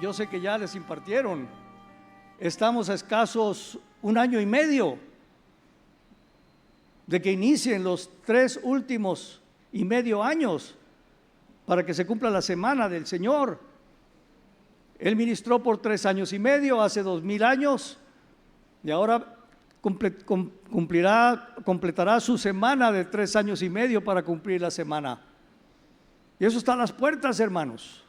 yo sé que ya les impartieron. Estamos a escasos 1 año y medio de que inicien los 3 últimos y medio años para que se cumpla la semana del Señor. Él ministró por 3 años y medio, hace 2000 años, y ahora completará su semana de 3 años y medio para cumplir la semana. Y eso está a las puertas, hermanos.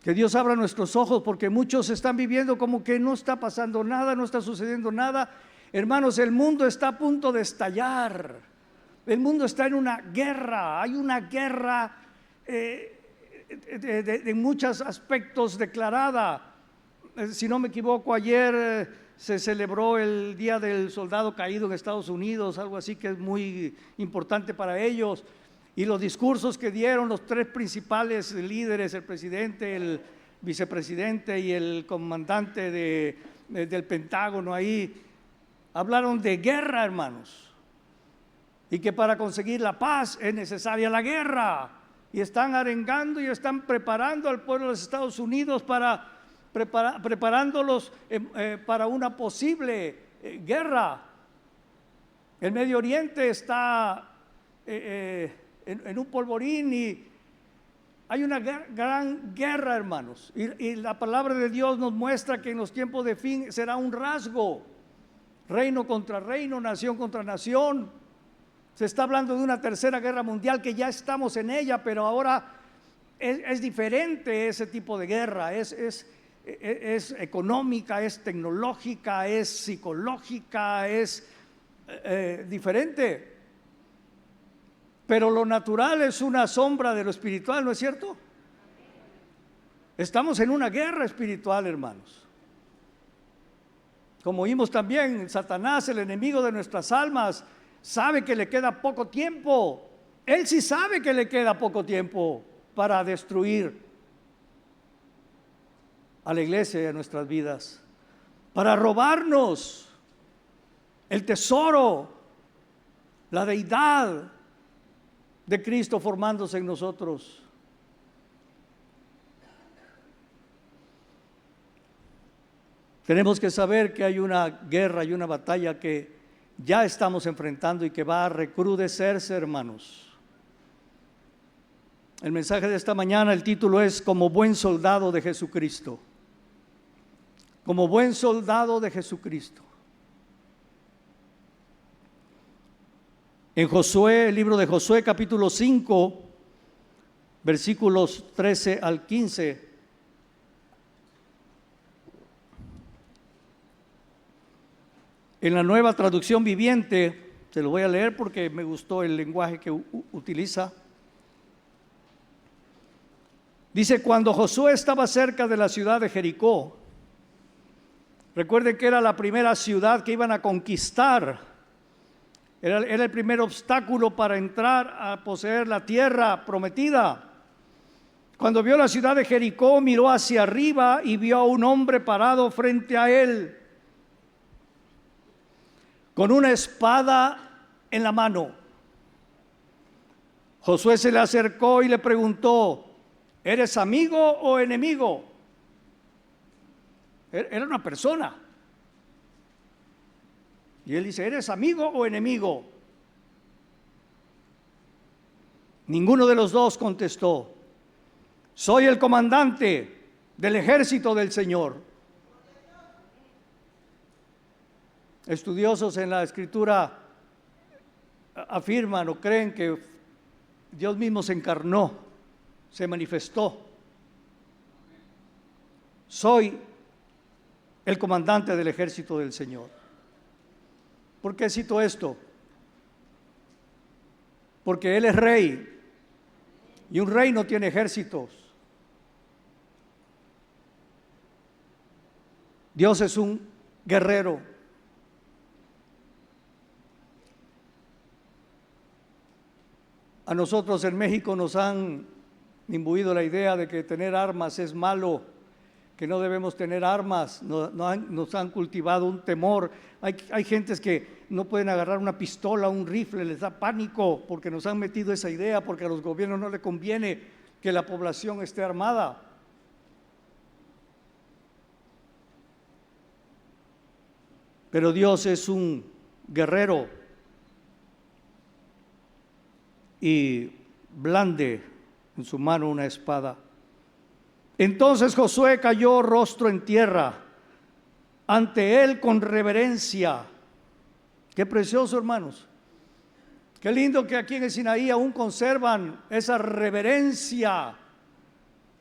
Que Dios abra nuestros ojos, porque muchos están viviendo como que no está pasando nada, no está sucediendo nada. Hermanos, el mundo está a punto de estallar. El mundo está en una guerra. Hay una guerra de muchos aspectos declarada. Si no me equivoco, ayer se celebró el Día del Soldado Caído en Estados Unidos, algo así que es muy importante para ellos. Y los discursos que dieron los 3 principales líderes, el presidente, el vicepresidente y el comandante del Pentágono ahí, hablaron de guerra, hermanos, y que para conseguir la paz es necesaria la guerra. Y están arengando y están preparando al pueblo de los Estados Unidos preparándolos para una posible guerra. El Medio Oriente está en un polvorín y hay una gran guerra, hermanos, y la palabra de Dios nos muestra que en los tiempos de fin será un rasgo, reino contra reino, nación contra nación. Se está hablando de una tercera guerra mundial, que ya estamos en ella, pero ahora es diferente ese tipo de guerra, es económica, es tecnológica, es psicológica, es diferente. Pero lo natural es una sombra de lo espiritual, ¿no es cierto? Estamos en una guerra espiritual, hermanos. Como vimos también, Satanás, el enemigo de nuestras almas, sabe que le queda poco tiempo. Él sí sabe que le queda poco tiempo para destruir a la iglesia y a nuestras vidas, para robarnos el tesoro, la deidad de Cristo formándose en nosotros. Tenemos que saber que hay una guerra y una batalla que ya estamos enfrentando y que va a recrudecerse, hermanos. El mensaje de esta mañana, el título es Como buen soldado de Jesucristo. Como buen soldado de Jesucristo. En Josué, el libro de Josué, capítulo 5, versículos 13 al 15. En la Nueva Traducción Viviente, se lo voy a leer porque me gustó el lenguaje que utiliza. Dice: cuando Josué estaba cerca de la ciudad de Jericó, recuerden que era la primera ciudad que iban a conquistar. Era el primer obstáculo para entrar a poseer la tierra prometida. Cuando vio la ciudad de Jericó, miró hacia arriba y vio a un hombre parado frente a él, con una espada en la mano. Josué se le acercó y le preguntó: ¿eres amigo o enemigo? Era una persona. Y él dice: ¿eres amigo o enemigo? Ninguno de los dos contestó: soy el comandante del ejército del Señor. Estudiosos en la Escritura afirman o creen que Dios mismo se encarnó, se manifestó. Soy el comandante del ejército del Señor. ¿Por qué cito esto? Porque Él es rey y un rey no tiene ejércitos. Dios es un guerrero. A nosotros en México nos han imbuido la idea de que tener armas es malo, que no debemos tener armas. Nos han cultivado un temor. Hay gentes que no pueden agarrar una pistola, un rifle, les da pánico porque nos han metido esa idea, porque a los gobiernos no les conviene que la población esté armada. pero Dios es un guerrero y blande en su mano una espada. Entonces Josué cayó rostro en tierra ante él con reverencia. Qué precioso, hermanos. Qué lindo que aquí en el Sinaí aún conservan esa reverencia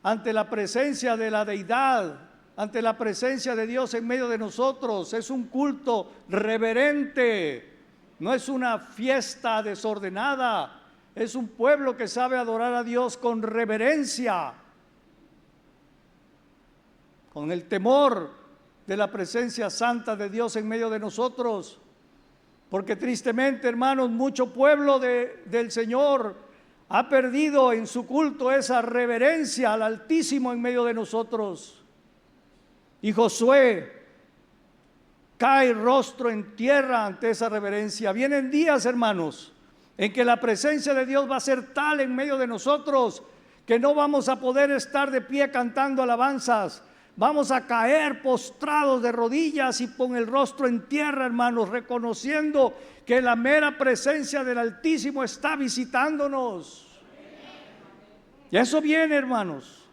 ante la presencia de la deidad, ante la presencia de Dios en medio de nosotros. Es un culto reverente, no es una fiesta desordenada, es un pueblo que sabe adorar a Dios con reverencia, con el temor de la presencia santa de Dios en medio de nosotros. Porque tristemente, hermanos, mucho pueblo del Señor ha perdido en su culto esa reverencia al Altísimo en medio de nosotros. Y Josué cae rostro en tierra ante esa reverencia. Vienen días, hermanos, en que la presencia de Dios va a ser tal en medio de nosotros que no vamos a poder estar de pie cantando alabanzas. Vamos a caer postrados de rodillas y con el rostro en tierra, hermanos, reconociendo que la mera presencia del Altísimo está visitándonos. Y eso viene, hermanos.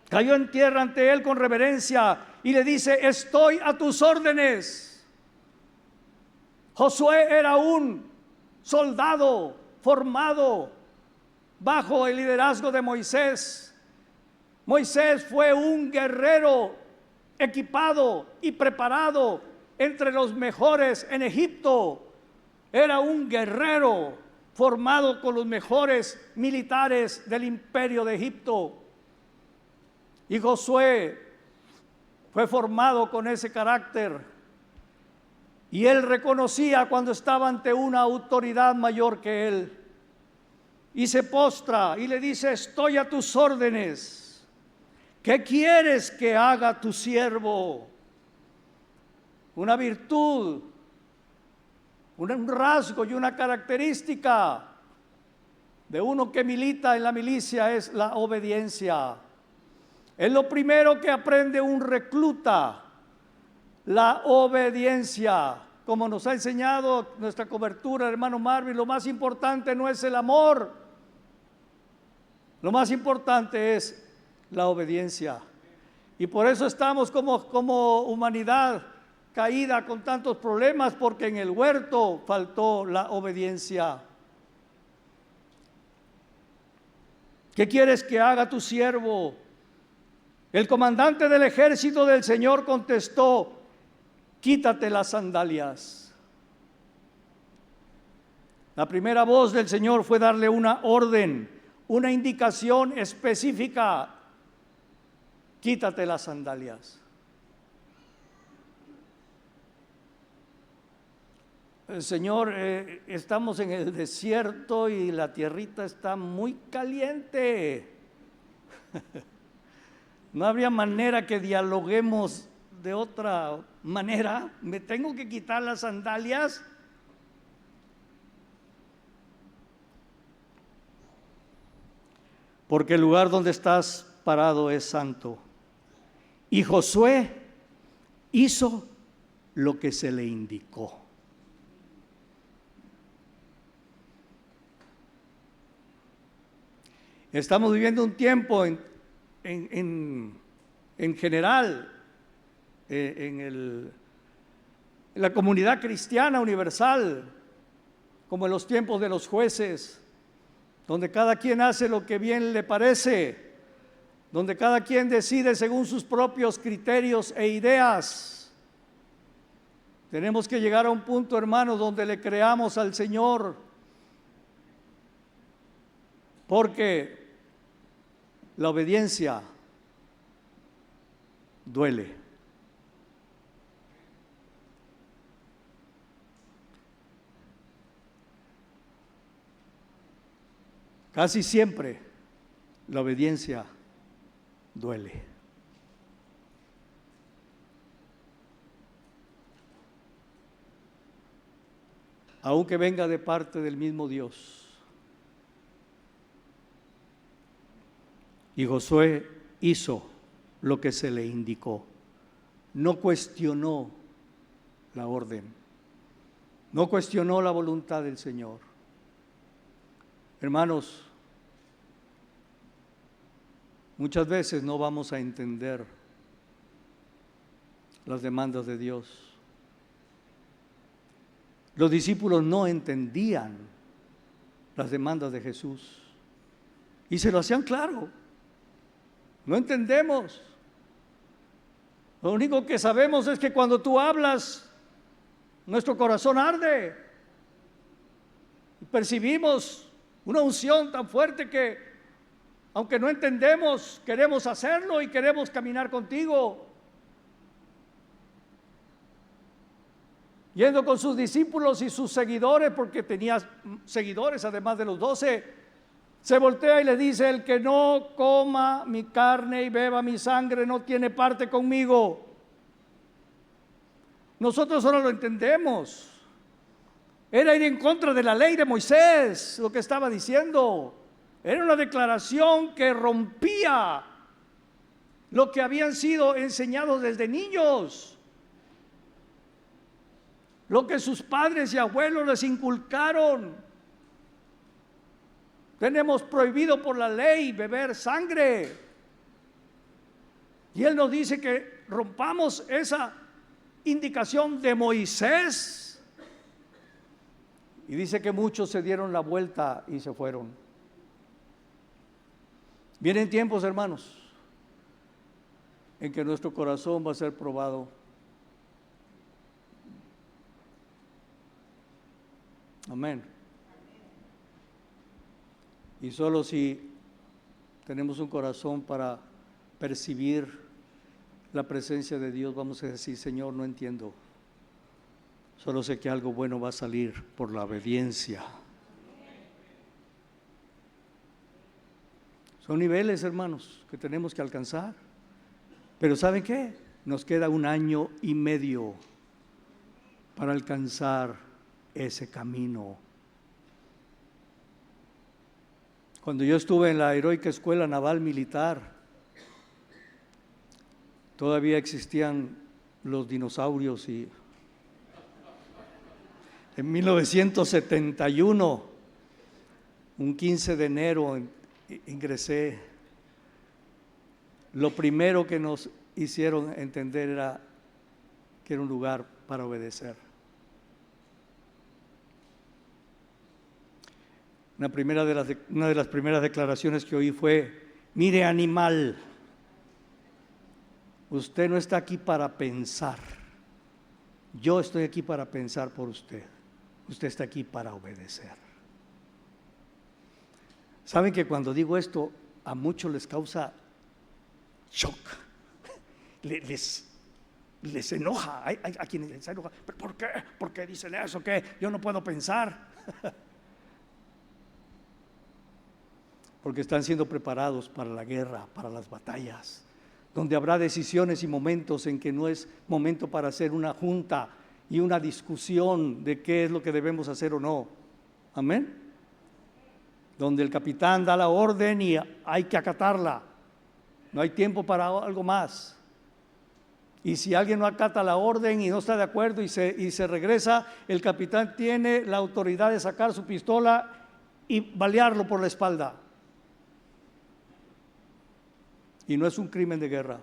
Cayó en tierra ante él con reverencia y le dice: estoy a tus órdenes. Josué era un soldado formado bajo el liderazgo de Moisés. Moisés fue un guerrero equipado y preparado entre los mejores en Egipto. Era un guerrero formado con los mejores militares del imperio de Egipto. Y Josué fue formado con ese carácter. Y él reconocía cuando estaba ante una autoridad mayor que él. Y se postra y le dice: estoy a tus órdenes. ¿Qué quieres que haga tu siervo? Una virtud, un rasgo y una característica de uno que milita en la milicia es la obediencia. Es lo primero que aprende un recluta, la obediencia. Como nos ha enseñado nuestra cobertura, hermano Marvin, lo más importante no es el amor, lo más importante es la obediencia. Y por eso estamos como humanidad caída con tantos problemas, porque en el huerto faltó la obediencia. ¿Qué quieres que haga tu siervo? El comandante del ejército del Señor contestó: quítate las sandalias. La primera voz del Señor fue darle una orden, una indicación específica: quítate las sandalias. Señor, estamos en el desierto y la tierrita está muy caliente. No habría manera que dialoguemos de otra manera. ¿Me tengo que quitar las sandalias? Porque el lugar donde estás parado es santo. Y Josué hizo lo que se le indicó. Estamos viviendo un tiempo en general, en la comunidad cristiana universal, como en los tiempos de los jueces, donde cada quien hace lo que bien le parece, donde cada quien decide según sus propios criterios e ideas. Tenemos que llegar a un punto, hermanos, donde le creamos al Señor, porque la obediencia duele. Casi siempre la obediencia duele. Aunque venga de parte del mismo Dios. Y Josué hizo lo que se le indicó. No cuestionó la orden. No cuestionó la voluntad del Señor. Hermanos, muchas veces no vamos a entender las demandas de Dios. Los discípulos no entendían las demandas de Jesús y se lo hacían claro. No entendemos. Lo único que sabemos es que cuando tú hablas, nuestro corazón arde. Y percibimos una unción tan fuerte que, aunque no entendemos, queremos hacerlo y queremos caminar contigo. Yendo con sus discípulos y sus seguidores, porque tenía seguidores además de los 12, se voltea y le dice: el que no coma mi carne y beba mi sangre no tiene parte conmigo. Nosotros ahora lo entendemos. Era ir en contra de la ley de Moisés, lo que estaba diciendo. Era una declaración que rompía lo que habían sido enseñados desde niños, lo que sus padres y abuelos les inculcaron. Tenemos prohibido por la ley beber sangre. Y Él nos dice que rompamos esa indicación de Moisés. Y dice que muchos se dieron la vuelta y se fueron. Vienen tiempos, hermanos, en que nuestro corazón va a ser probado. Amén. Y solo si tenemos un corazón para percibir la presencia de Dios, vamos a decir: Señor, no entiendo. Solo sé que algo bueno va a salir por la obediencia. Son niveles, hermanos, que tenemos que alcanzar. Pero ¿saben qué? Nos queda 1 año y medio para alcanzar ese camino. Cuando yo estuve en la heroica escuela naval militar, todavía existían los dinosaurios y en 1971, un 15 de enero, ingresé. Lo primero que nos hicieron entender era que era un lugar para obedecer. Una de las primeras declaraciones que oí fue: mire, animal, usted no está aquí para pensar. Yo estoy aquí para pensar por usted. Usted está aquí para obedecer. ¿Saben que cuando digo esto a muchos les causa shock? Les enoja. Hay a quienes les enoja. ¿Pero por qué? ¿Por qué dicen eso? ¿Qué? Yo no puedo pensar. Porque están siendo preparados para la guerra, para las batallas, donde habrá decisiones y momentos en que no es momento para hacer una junta y una discusión de qué es lo que debemos hacer o no. Amén. Donde el capitán da la orden y hay que acatarla. No hay tiempo para algo más. Y si alguien no acata la orden y no está de acuerdo y se regresa, el capitán tiene la autoridad de sacar su pistola y balearlo por la espalda. Y no es un crimen de guerra.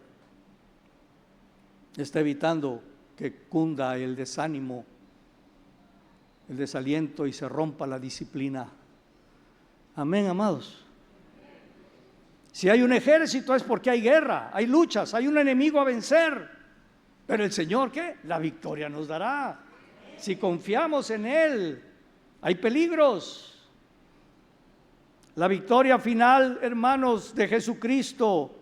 Está evitando que cunda el desánimo, el desaliento y se rompa la disciplina. Amén, amados. Si hay un ejército es porque hay guerra, hay luchas, hay un enemigo a vencer. Pero el Señor, ¿qué? La victoria nos dará. Si confiamos en Él, hay peligros. La victoria final, hermanos, de Jesucristo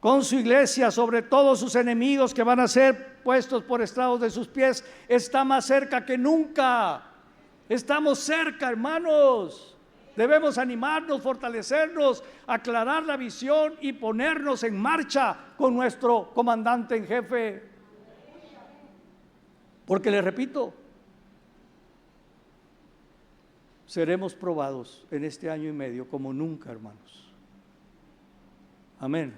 con su iglesia sobre todos sus enemigos que van a ser puestos por estrados de sus pies, está más cerca que nunca. Estamos cerca, hermanos. Debemos animarnos, fortalecernos, aclarar la visión y ponernos en marcha con nuestro comandante en jefe. Porque les repito, seremos probados en este año y medio como nunca, hermanos. Amén.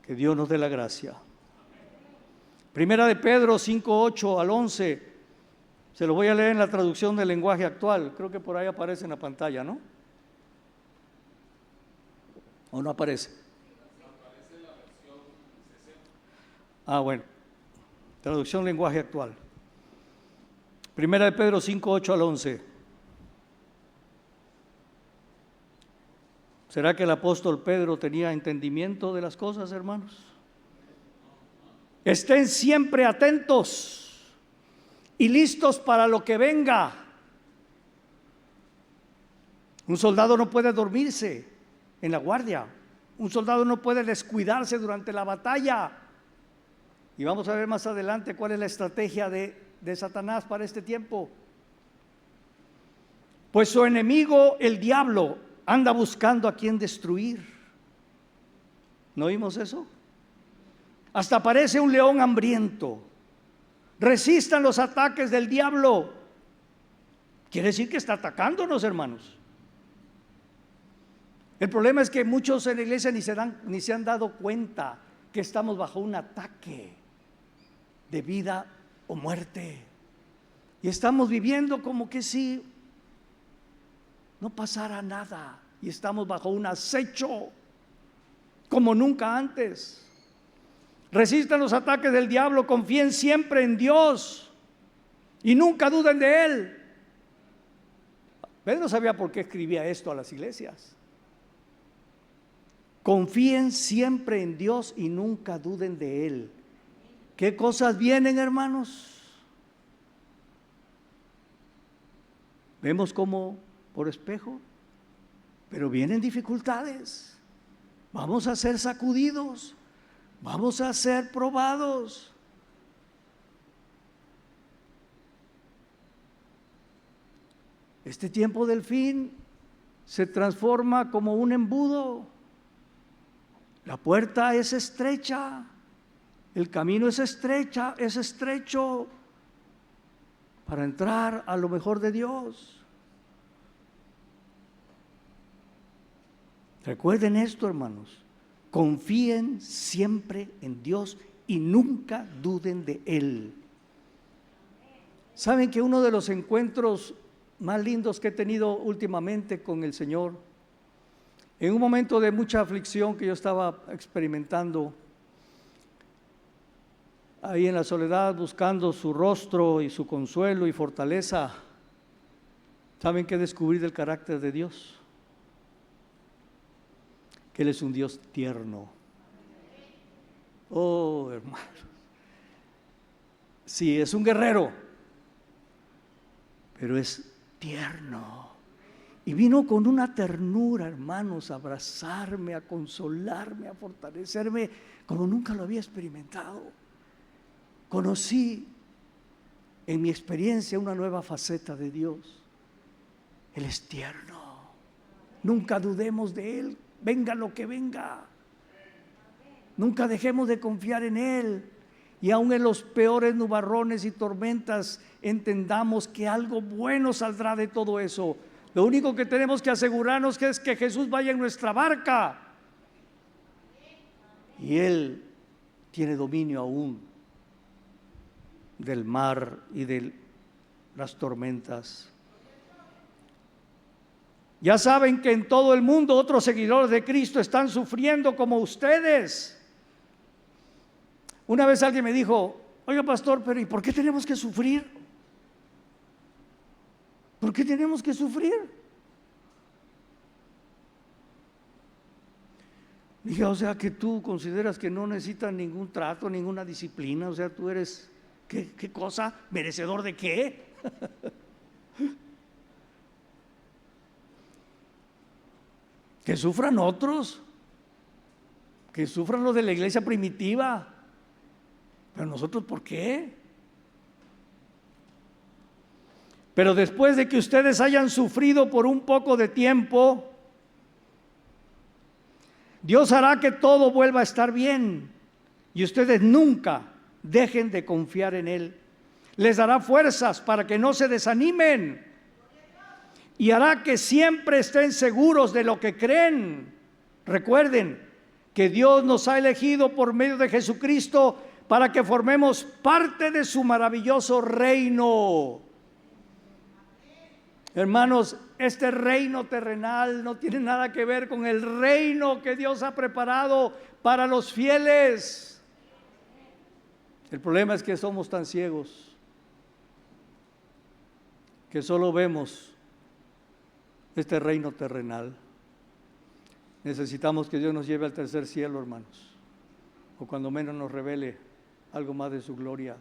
Que Dios nos dé la gracia Primera de Pedro 5, 8 al 11. Se lo voy a leer en la traducción del lenguaje actual. Creo que por ahí aparece en la pantalla, ¿no? ¿O no aparece? Aparece la versión 60. Ah, bueno. Traducción lenguaje actual. Primera de Pedro 5, 8 al 11. ¿Será que el apóstol Pedro tenía entendimiento de las cosas, hermanos? Estén siempre atentos y listos para lo que venga. Un soldado no puede dormirse en la guardia. Un soldado no puede descuidarse durante la batalla. Y vamos a ver más adelante cuál es la estrategia de Satanás para este tiempo. Pues su enemigo, el diablo, anda buscando a quien destruir. ¿No oímos eso? Hasta parece un león hambriento. Resistan los ataques del diablo. Quiere decir que está atacándonos, hermanos. El problema es que muchos en la iglesia ni se han dado cuenta que estamos bajo un ataque de vida o muerte. Y estamos viviendo como que si no pasara nada. Y estamos bajo un acecho como nunca antes. Resistan los ataques del diablo, confíen siempre en Dios y nunca duden de Él. Pedro sabía por qué escribía esto a las iglesias. Confíen siempre en Dios y nunca duden de Él. ¿Qué cosas vienen, hermanos? Vemos como por espejo, pero vienen dificultades. Vamos a ser sacudidos. Vamos a ser probados. Este tiempo del fin se transforma como un embudo. La puerta es estrecha, el camino es estrecho para entrar a lo mejor de Dios. Recuerden esto, hermanos. Confíen siempre en Dios y nunca duden de Él. ¿Saben que uno de los encuentros más lindos que he tenido últimamente con el Señor, en un momento de mucha aflicción que yo estaba experimentando, ahí en la soledad buscando su rostro y su consuelo y fortaleza, ¿saben qué descubrí del carácter de Dios? Que Él es un Dios tierno. Oh, hermano. Sí, es un guerrero, pero es tierno. Y vino con una ternura, hermanos, a abrazarme, a consolarme, a fortalecerme, como nunca lo había experimentado. Conocí en mi experiencia una nueva faceta de Dios. Él es tierno. Nunca dudemos de Él. Venga lo que venga. Nunca dejemos de confiar en Él. Y aun en los peores nubarrones y tormentas, entendamos que algo bueno saldrá de todo eso. Lo único que tenemos que asegurarnos es que Jesús vaya en nuestra barca. Y Él tiene dominio aún del mar y de las tormentas. Ya saben que en todo el mundo otros seguidores de Cristo están sufriendo como ustedes. Una vez alguien me dijo: oiga, pastor, pero ¿y por qué tenemos que sufrir? ¿Por qué tenemos que sufrir? Dije: o sea que tú consideras que no necesitas ningún trato, ninguna disciplina, o sea, tú eres, ¿qué cosa? ¿Merecedor de qué? Que sufran otros, que sufran los de la iglesia primitiva, pero nosotros, ¿por qué? Pero después de que ustedes hayan sufrido por un poco de tiempo, Dios hará que todo vuelva a estar bien y ustedes nunca dejen de confiar en Él. Les dará fuerzas para que no se desanimen y hará que siempre estén seguros de lo que creen. Recuerden que Dios nos ha elegido por medio de Jesucristo para que formemos parte de su maravilloso reino. Hermanos, este reino terrenal no tiene nada que ver con el reino que Dios ha preparado para los fieles. El problema es que somos tan ciegos que solo vemos este reino terrenal. Necesitamos que Dios nos lleve al tercer cielo, hermanos, o cuando menos nos revele algo más de su gloria.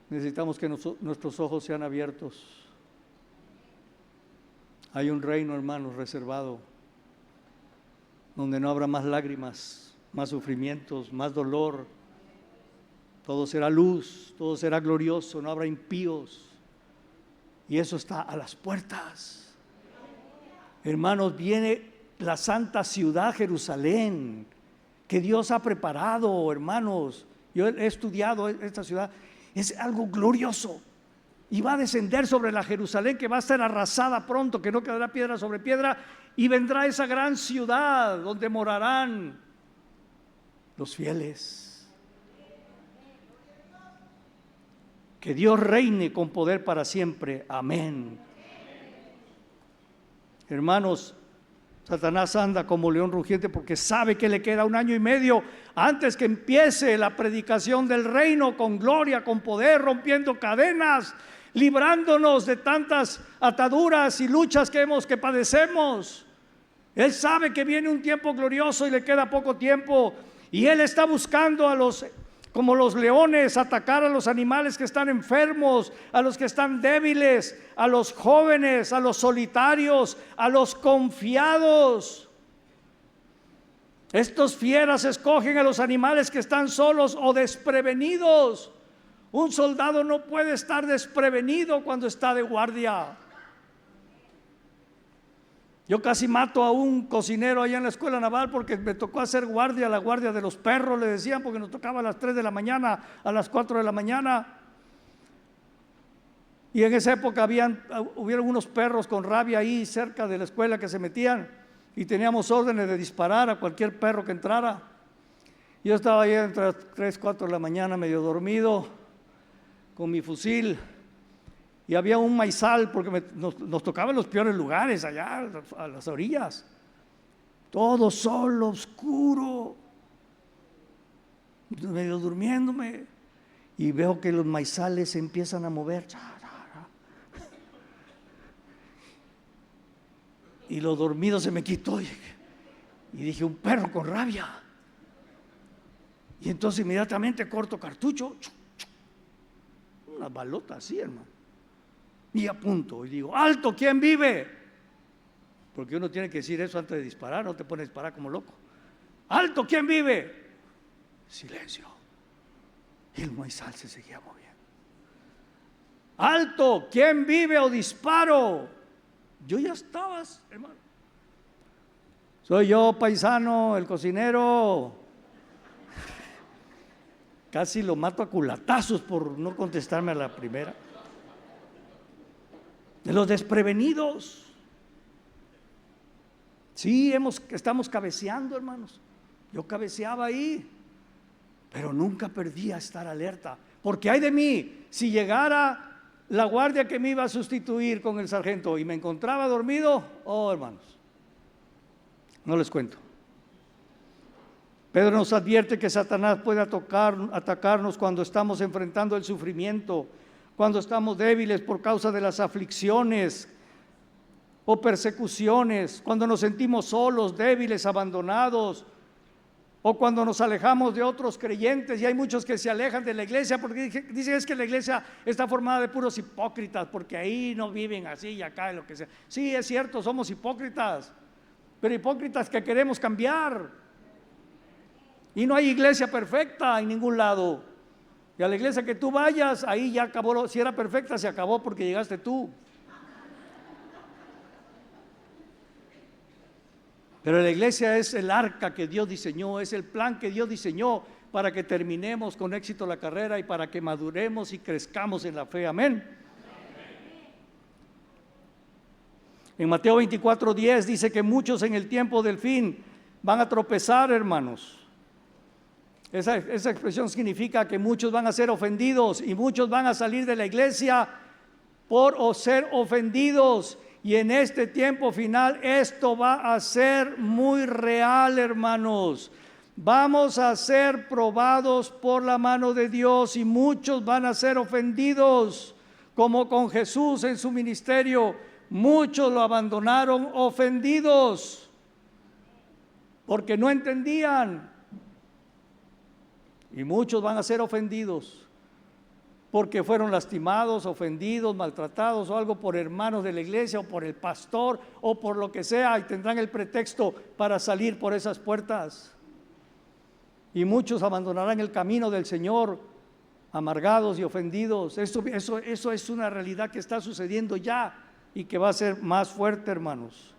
Necesitamos que nuestros ojos sean abiertos. Hay un reino, hermanos, reservado, donde no habrá más lágrimas, más sufrimientos, más dolor. Todo será luz, todo será glorioso, no habrá impíos. Y eso está a las puertas. Hermanos, viene la santa ciudad Jerusalén, que Dios ha preparado, hermanos. Yo he estudiado esta ciudad. Es algo glorioso y va a descender sobre la Jerusalén que va a ser arrasada pronto, que no quedará piedra sobre piedra, y vendrá esa gran ciudad donde morarán los fieles. Que Dios reine con poder para siempre. Amén. Hermanos, Satanás anda como león rugiente porque sabe que le queda 1 año y medio antes que empiece la predicación del reino con gloria, con poder, rompiendo cadenas, librándonos de tantas ataduras y luchas que padecemos. Él sabe que viene un tiempo glorioso y le queda poco tiempo, y él está buscando como los leones, atacar a los animales que están enfermos, a los que están débiles, a los jóvenes, a los solitarios, a los confiados. Estos fieras escogen a los animales que están solos o desprevenidos. Un soldado no puede estar desprevenido cuando está de guardia. Yo casi mato a un cocinero allá en la escuela naval porque me tocó hacer guardia, la guardia de los perros, le decían, porque nos tocaba a las 3 de la mañana, a las 4 de la mañana. Y en esa época hubieron unos perros con rabia ahí cerca de la escuela que se metían, y teníamos órdenes de disparar a cualquier perro que entrara. Yo estaba ahí entre las 3, 4 de la mañana, medio dormido, con mi fusil. Y había un maizal, porque nos tocaban los peores lugares allá, a las orillas. Todo solo, oscuro. Medio durmiéndome. Y veo que los maizales se empiezan a mover. Y lo dormido se me quitó. Y dije, un perro con rabia. Y entonces inmediatamente corto cartucho. Una balota así, hermano. Y apunto y digo, alto, ¿quién vive? Porque uno tiene que decir eso antes de disparar, no te pones a disparar como loco. Alto, ¿quién vive? Silencio. Y el maizal se seguía moviendo. Alto, ¿quién vive o disparo? Yo ya estaba, hermano. Soy yo, paisano, el cocinero. Casi lo mato a culatazos por no contestarme a la primera. De los desprevenidos. Sí, estamos cabeceando, hermanos. Yo cabeceaba ahí, pero nunca perdí a estar alerta. Porque ay de mí, si llegara la guardia que me iba a sustituir con el sargento y me encontraba dormido, oh hermanos, no les cuento. Pedro nos advierte que Satanás puede atacarnos cuando estamos enfrentando el sufrimiento, cuando estamos débiles por causa de las aflicciones o persecuciones, cuando nos sentimos solos, débiles, abandonados, o cuando nos alejamos de otros creyentes. Y hay muchos que se alejan de la iglesia porque dicen es que la iglesia está formada de puros hipócritas, porque ahí no viven así y acá lo que sea. Sí, es cierto, somos hipócritas, pero hipócritas que queremos cambiar. Y no hay iglesia perfecta en ningún lado. Y a la iglesia que tú vayas, ahí ya acabó. Si era perfecta, se acabó porque llegaste tú. Pero la iglesia es el arca que Dios diseñó, es el plan que Dios diseñó para que terminemos con éxito la carrera y para que maduremos y crezcamos en la fe. Amén. En Mateo 24:10 dice que muchos en el tiempo del fin van a tropezar, hermanos. Esa expresión significa que muchos van a ser ofendidos y muchos van a salir de la iglesia por ser ofendidos. Y en este tiempo final esto va a ser muy real, hermanos. Vamos a ser probados por la mano de Dios y muchos van a ser ofendidos, como con Jesús en su ministerio. Muchos lo abandonaron ofendidos porque no entendían. Y muchos van a ser ofendidos porque fueron lastimados, ofendidos, maltratados o algo por hermanos de la iglesia o por el pastor o por lo que sea, y tendrán el pretexto para salir por esas puertas. Y muchos abandonarán el camino del Señor amargados y ofendidos. Eso es una realidad que está sucediendo ya y que va a ser más fuerte, hermanos.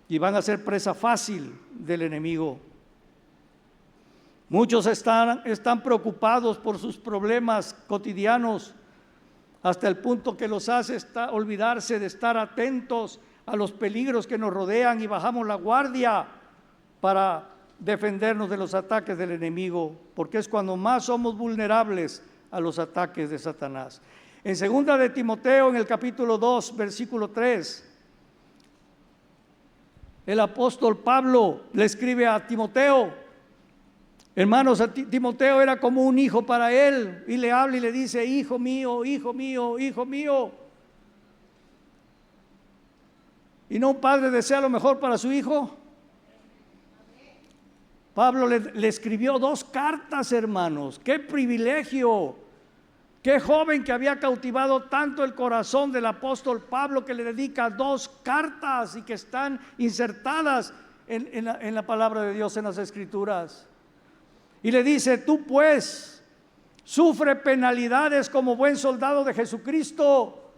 Y van a ser presa fácil del enemigo. Muchos están preocupados por sus problemas cotidianos hasta el punto que los hace olvidarse de estar atentos a los peligros que nos rodean y bajamos la guardia para defendernos de los ataques del enemigo, porque es cuando más somos vulnerables a los ataques de Satanás. En 2 de Timoteo, en el capítulo 2, versículo 3, el apóstol Pablo le escribe a Timoteo. Hermanos, Timoteo era como un hijo para él, y le habla y le dice: hijo mío, hijo mío, hijo mío. ¿Y no un padre desea lo mejor para su hijo? Pablo le escribió 2 cartas, hermanos. ¡Qué privilegio! ¡Qué joven que había cautivado tanto el corazón del apóstol Pablo, que le dedica 2 cartas y que están insertadas en la palabra de Dios, en las Escrituras! Y le dice: tú pues sufre penalidades como buen soldado de Jesucristo.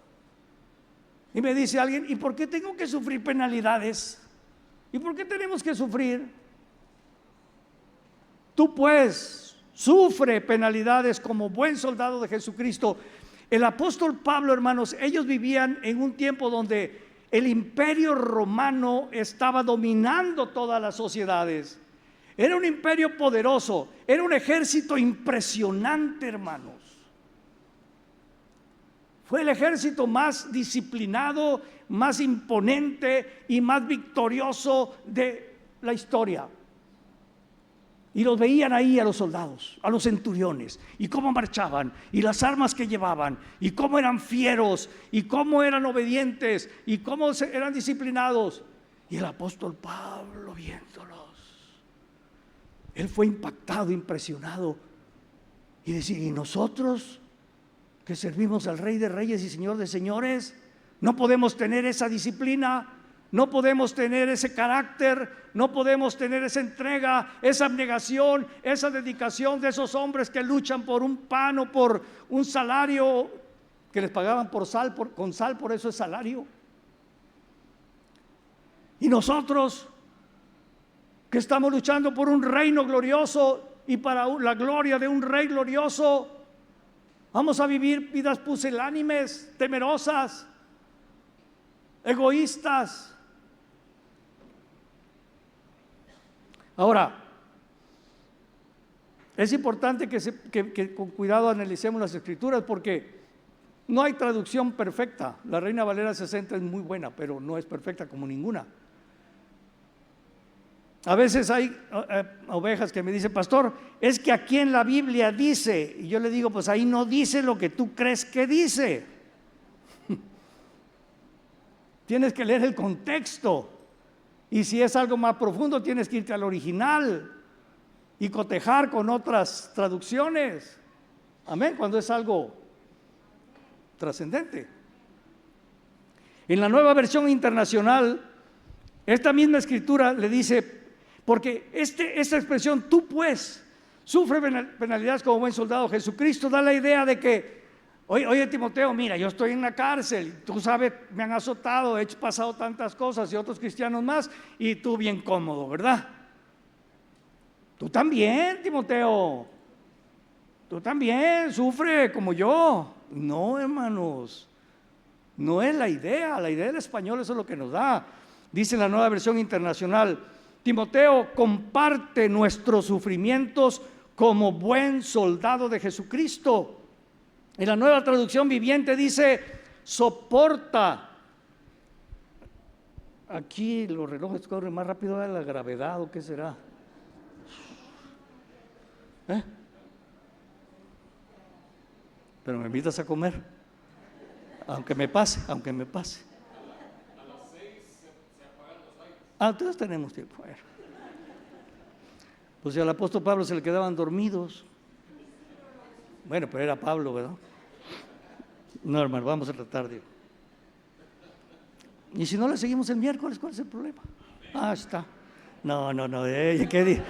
Y me dice alguien: ¿y por qué tengo que sufrir penalidades? ¿Y por qué tenemos que sufrir? Tú pues sufre penalidades como buen soldado de Jesucristo. El apóstol Pablo, hermanos, ellos vivían en un tiempo donde el imperio romano estaba dominando todas las sociedades. Era un imperio poderoso, era un ejército impresionante, hermanos. Fue el ejército más disciplinado, más imponente y más victorioso de la historia. Y los veían ahí a los soldados, a los centuriones, y cómo marchaban, y las armas que llevaban, y cómo eran fieros, y cómo eran obedientes, y cómo eran disciplinados. Y el apóstol Pablo viéndolos, él fue impactado, impresionado, y decía: ¿y nosotros que servimos al Rey de Reyes y Señor de Señores, no podemos tener esa disciplina? No podemos tener ese carácter, no podemos tener esa entrega, esa abnegación, esa dedicación de esos hombres que luchan por un pan o por un salario que les pagaban con sal, por eso es salario. Y nosotros que estamos luchando por un reino glorioso y para la gloria de un rey glorioso, vamos a vivir vidas pusilánimes, temerosas, egoístas. Ahora, es importante que con cuidado analicemos las Escrituras, porque no hay traducción perfecta. La Reina Valera 60 es muy buena, pero no es perfecta como ninguna. A veces hay ovejas que me dicen: pastor, es que aquí en la Biblia dice, y yo le digo: pues ahí no dice lo que tú crees que dice. Tienes que leer el contexto, y si es algo más profundo tienes que irte al original y cotejar con otras traducciones. Amén, cuando es algo trascendente. En la Nueva Versión Internacional, esta misma escritura le dice, porque esta expresión, tú pues sufre penalidades como buen soldado de Jesucristo, da la idea de que, oye Timoteo, mira, yo estoy en la cárcel, tú sabes, me han azotado, he pasado tantas cosas y otros cristianos más, y tú bien cómodo, ¿verdad? Tú también, Timoteo, tú también sufre como yo. No, hermanos, no es la idea del español, eso es lo que nos da. Dice la Nueva Versión Internacional: Timoteo, comparte nuestros sufrimientos como buen soldado de Jesucristo. En la Nueva Traducción Viviente dice, soporta. Aquí los relojes corren más rápido de la gravedad, ¿o qué será? Pero me invitas a comer, aunque me pase. A las 6 se apagan los aires. Entonces tenemos tiempo. Pues al apóstol Pablo se le quedaban dormidos. Bueno, pero era Pablo, ¿verdad? No, hermano, vamos a tratar de... Y si no le seguimos el miércoles, ¿cuál es el problema? Está. No, ¿qué di?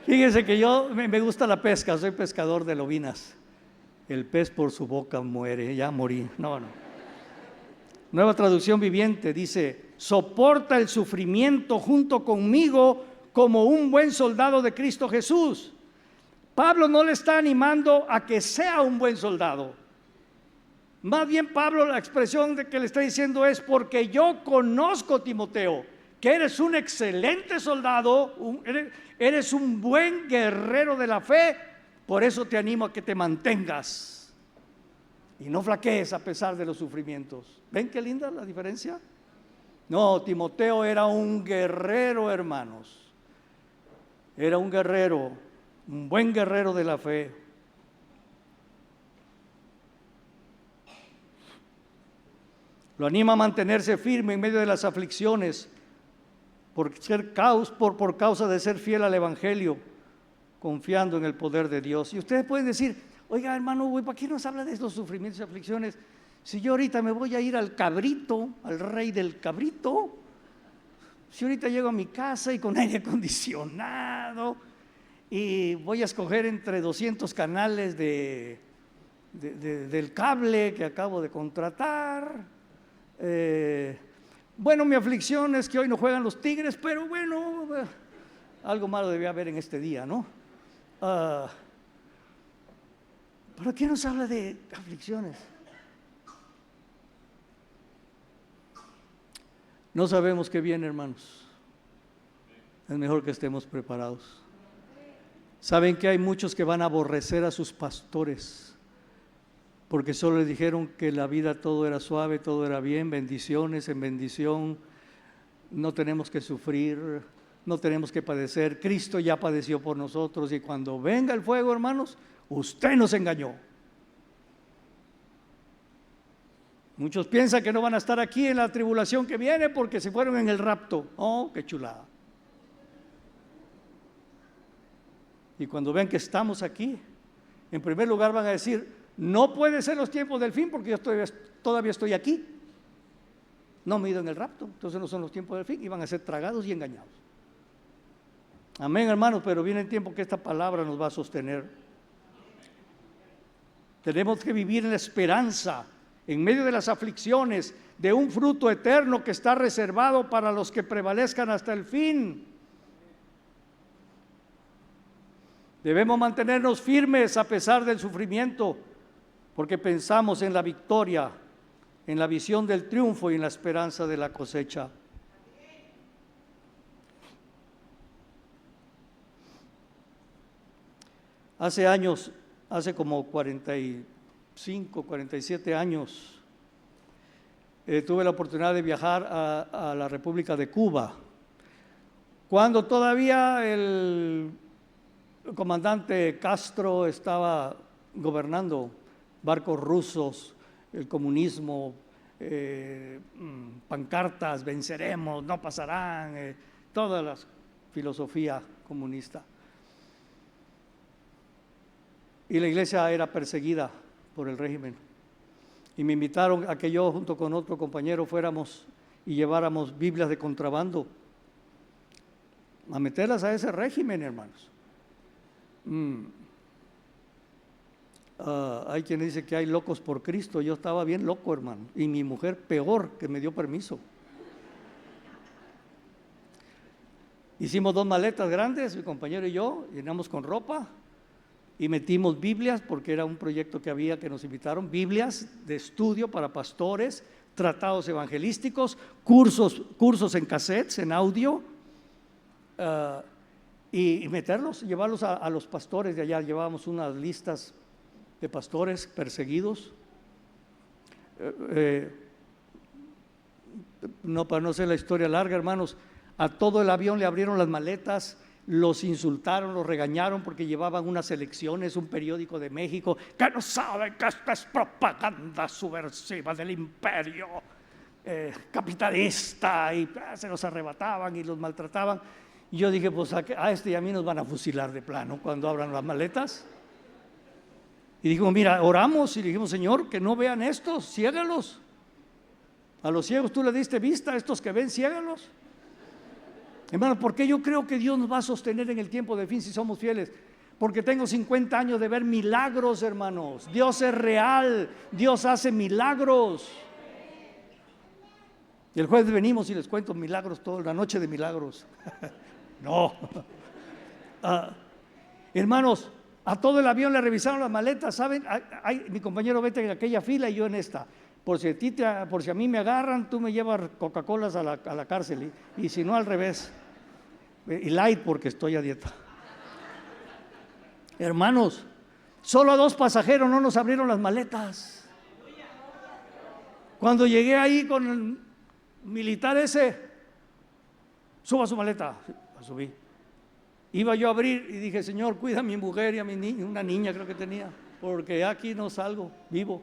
Fíjense que yo me gusta la pesca, soy pescador de lobinas. El pez por su boca muere, ya morí. No. Nueva Traducción Viviente dice, soporta el sufrimiento junto conmigo como un buen soldado de Cristo Jesús. Pablo no le está animando a que sea un buen soldado. Más bien Pablo, la expresión de que le está diciendo es, porque yo conozco, Timoteo, que eres un excelente soldado, eres un buen guerrero de la fe, por eso te animo a que te mantengas y no flaquees a pesar de los sufrimientos. ¿Ven qué linda la diferencia? No, Timoteo era un guerrero, hermanos. Era un guerrero, un buen guerrero de la fe. Lo anima a mantenerse firme en medio de las aflicciones por causa de ser fiel al Evangelio, confiando en el poder de Dios. Y ustedes pueden decir, oiga hermano, ¿para qué nos habla de estos sufrimientos y aflicciones? Si yo ahorita me voy a ir al cabrito, al rey del cabrito, si ahorita llego a mi casa y con aire acondicionado y voy a escoger entre 200 canales del cable que acabo de contratar. Bueno, mi aflicción es que hoy no juegan los Tigres, pero bueno, algo malo debía haber en este día, ¿no? ¿Pero qué nos habla de aflicciones? No sabemos qué viene, hermanos. Es mejor que estemos preparados. Saben que hay muchos que van a aborrecer a sus pastores porque solo les dijeron que la vida todo era suave, todo era bien, bendiciones en bendición, no tenemos que sufrir, no tenemos que padecer, Cristo ya padeció por nosotros y cuando venga el fuego, hermanos, usted nos engañó. Muchos piensan que no van a estar aquí en la tribulación que viene porque se fueron en el rapto. Oh, qué chulada. Y cuando vean que estamos aquí, en primer lugar van a decir, no puede ser los tiempos del fin porque yo todavía estoy aquí. No me he ido en el rapto, entonces no son los tiempos del fin y van a ser tragados y engañados. Amén, hermanos, pero viene el tiempo que esta palabra nos va a sostener. Tenemos que vivir en la esperanza, en medio de las aflicciones, de un fruto eterno que está reservado para los que prevalezcan hasta el fin. Debemos mantenernos firmes a pesar del sufrimiento, porque pensamos en la victoria, en la visión del triunfo y en la esperanza de la cosecha. Hace años, hace como 45, 47 años, tuve la oportunidad de viajar a la República de Cuba, cuando todavía el comandante Castro estaba gobernando, barcos rusos, el comunismo, pancartas, venceremos, no pasarán, toda la filosofía comunista. Y la iglesia era perseguida por el régimen. Y me invitaron a que yo junto con otro compañero fuéramos y lleváramos Biblias de contrabando a meterlas a ese régimen, hermanos. Hay quien dice que hay locos por Cristo. Yo estaba bien loco, hermano, y mi mujer peor, que me dio permiso. Hicimos 2 maletas grandes, mi compañero y yo, llenamos con ropa y metimos Biblias, porque era un proyecto que había, que nos invitaron, Biblias de estudio para pastores, tratados evangelísticos, cursos en cassettes, en audio, y meterlos, llevarlos a los pastores de allá. Llevábamos unas listas de pastores perseguidos. No, para no ser la historia larga, hermanos, a todo el avión le abrieron las maletas, los insultaron, los regañaron porque llevaban unas elecciones, un periódico de México, que no saben que esta es propaganda subversiva del imperio capitalista, y se los arrebataban y los maltrataban. Y yo dije, pues a este y a mí nos van a fusilar de plano cuando abran las maletas. Y dijimos, mira, oramos y dijimos, Señor, que no vean estos, ciégalos. A los ciegos tú le diste vista, a estos que ven, ciégalos. Hermanos, ¿por qué yo creo que Dios nos va a sostener en el tiempo de fin si somos fieles? Porque tengo 50 años de ver milagros, hermanos. Dios es real, Dios hace milagros. Y el jueves venimos y les cuento milagros toda la noche de milagros. No. Hermanos, a todo el avión le revisaron las maletas, ¿saben? Mi compañero vete en aquella fila y yo en esta. Por si a mí me agarran, tú me llevas Coca-Colas a la cárcel, y si no, al revés. Y light, porque estoy a dieta. Hermanos, solo a 2 pasajeros no nos abrieron las maletas. Cuando llegué ahí con el militar ese, suba su maleta. La subí. Iba yo a abrir y dije, Señor, cuida a mi mujer y a mi niña, una niña creo que tenía, porque aquí no salgo vivo.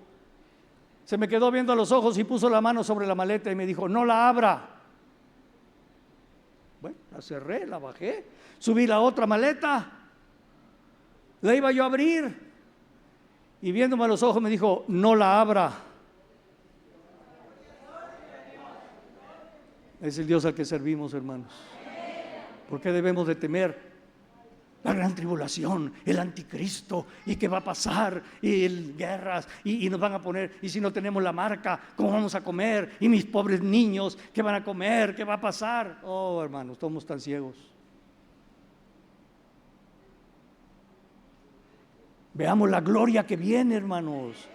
Se me quedó viendo a los ojos y puso la mano sobre la maleta y me dijo, no la abra. Bueno, la cerré, la bajé, subí la otra maleta, la iba yo a abrir y viéndome a los ojos me dijo, no la abra. Es el Dios al que servimos, hermanos. ¿Por qué debemos de temer? La gran tribulación, el anticristo, y qué va a pasar, y guerras, y nos van a poner, y si no tenemos la marca, ¿cómo vamos a comer? Y mis pobres niños, ¿qué van a comer? ¿Qué va a pasar? Oh, hermanos, somos tan ciegos. Veamos la gloria que viene, hermanos.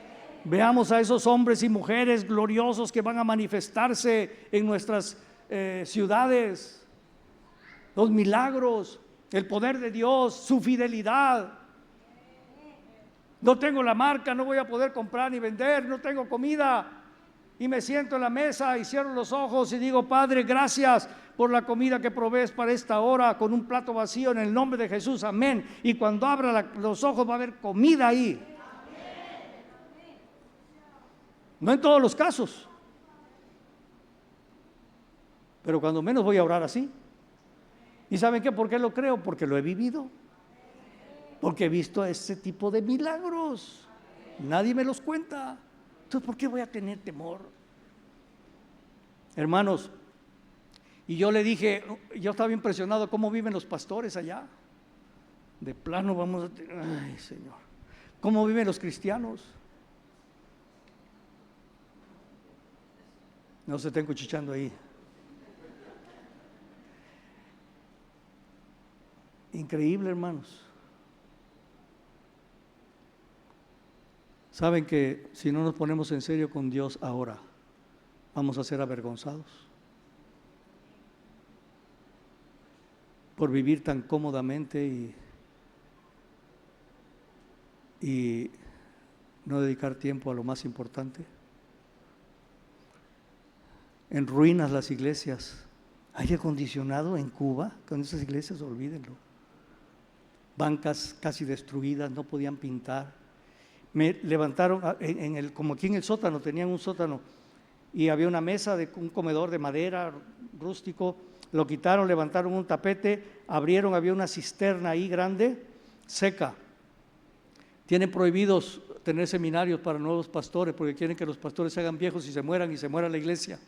Veamos a esos hombres y mujeres gloriosos que van a manifestarse en nuestras ciudades. Los milagros, el poder de Dios, su fidelidad. No tengo la marca, no voy a poder comprar ni vender, no tengo comida. Y me siento en la mesa y cierro los ojos y digo, Padre, gracias por la comida que provees para esta hora, con un plato vacío en el nombre de Jesús, amén. Y cuando abra los ojos va a haber comida ahí. No en todos los casos, pero cuando menos voy a orar así. ¿Y saben qué? ¿Por qué lo creo? Porque lo he vivido. Porque he visto ese tipo de milagros. Nadie me los cuenta. Entonces, ¿por qué voy a tener temor? Hermanos, y yo le dije, yo estaba impresionado cómo viven los pastores allá. De plano vamos a tener, ay Señor, ¿cómo viven los cristianos? No se estén cuchicheando ahí. Increíble, hermanos. Saben que si no nos ponemos en serio con Dios ahora, vamos a ser avergonzados por vivir tan cómodamente y no dedicar tiempo a lo más importante. En ruinas las iglesias. Aire acondicionado en Cuba, con esas iglesias, olvídenlo. Bancas casi destruidas, no podían pintar. Me levantaron, como aquí en el sótano, tenían un sótano y había una mesa de un comedor de madera rústico, lo quitaron, levantaron un tapete, abrieron, había una cisterna ahí grande, seca. Tienen prohibidos tener seminarios para nuevos pastores porque quieren que los pastores se hagan viejos y se mueran y se muera la iglesia.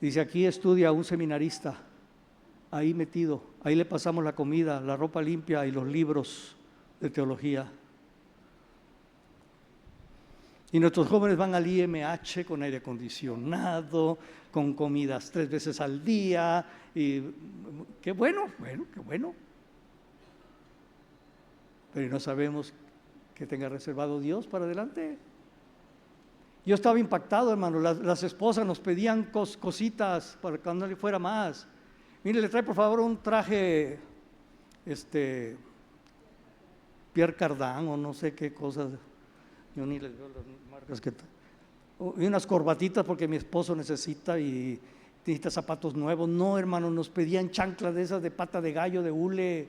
Dice, aquí estudia un seminarista, ahí metido, ahí le pasamos la comida, la ropa limpia y los libros de teología. Y nuestros jóvenes van al IMH con aire acondicionado, con comidas 3 veces al día, y qué bueno, qué bueno. Pero no sabemos qué tenga reservado Dios para adelante. Yo estaba impactado, hermano. Las esposas nos pedían cositas para que no le fuera más. Mire, le trae por favor un traje, Pierre Cardin o no sé qué cosas. Yo ni les veo las marcas que y unas corbatitas porque mi esposo necesita y necesita zapatos nuevos. No, hermano, nos pedían chanclas de esas de pata de gallo, de hule.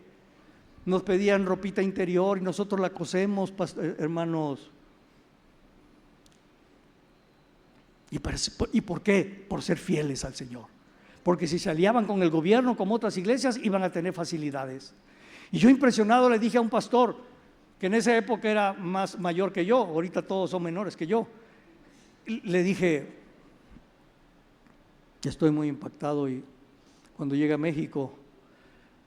Nos pedían ropita interior y nosotros la cosemos, hermanos. ¿Y por qué? Por ser fieles al Señor. Porque si se aliaban con el gobierno, como otras iglesias, iban a tener facilidades. Y yo impresionado le dije a un pastor, que en esa época era más mayor que yo, ahorita todos son menores que yo. Le dije, estoy muy impactado y cuando llegue a México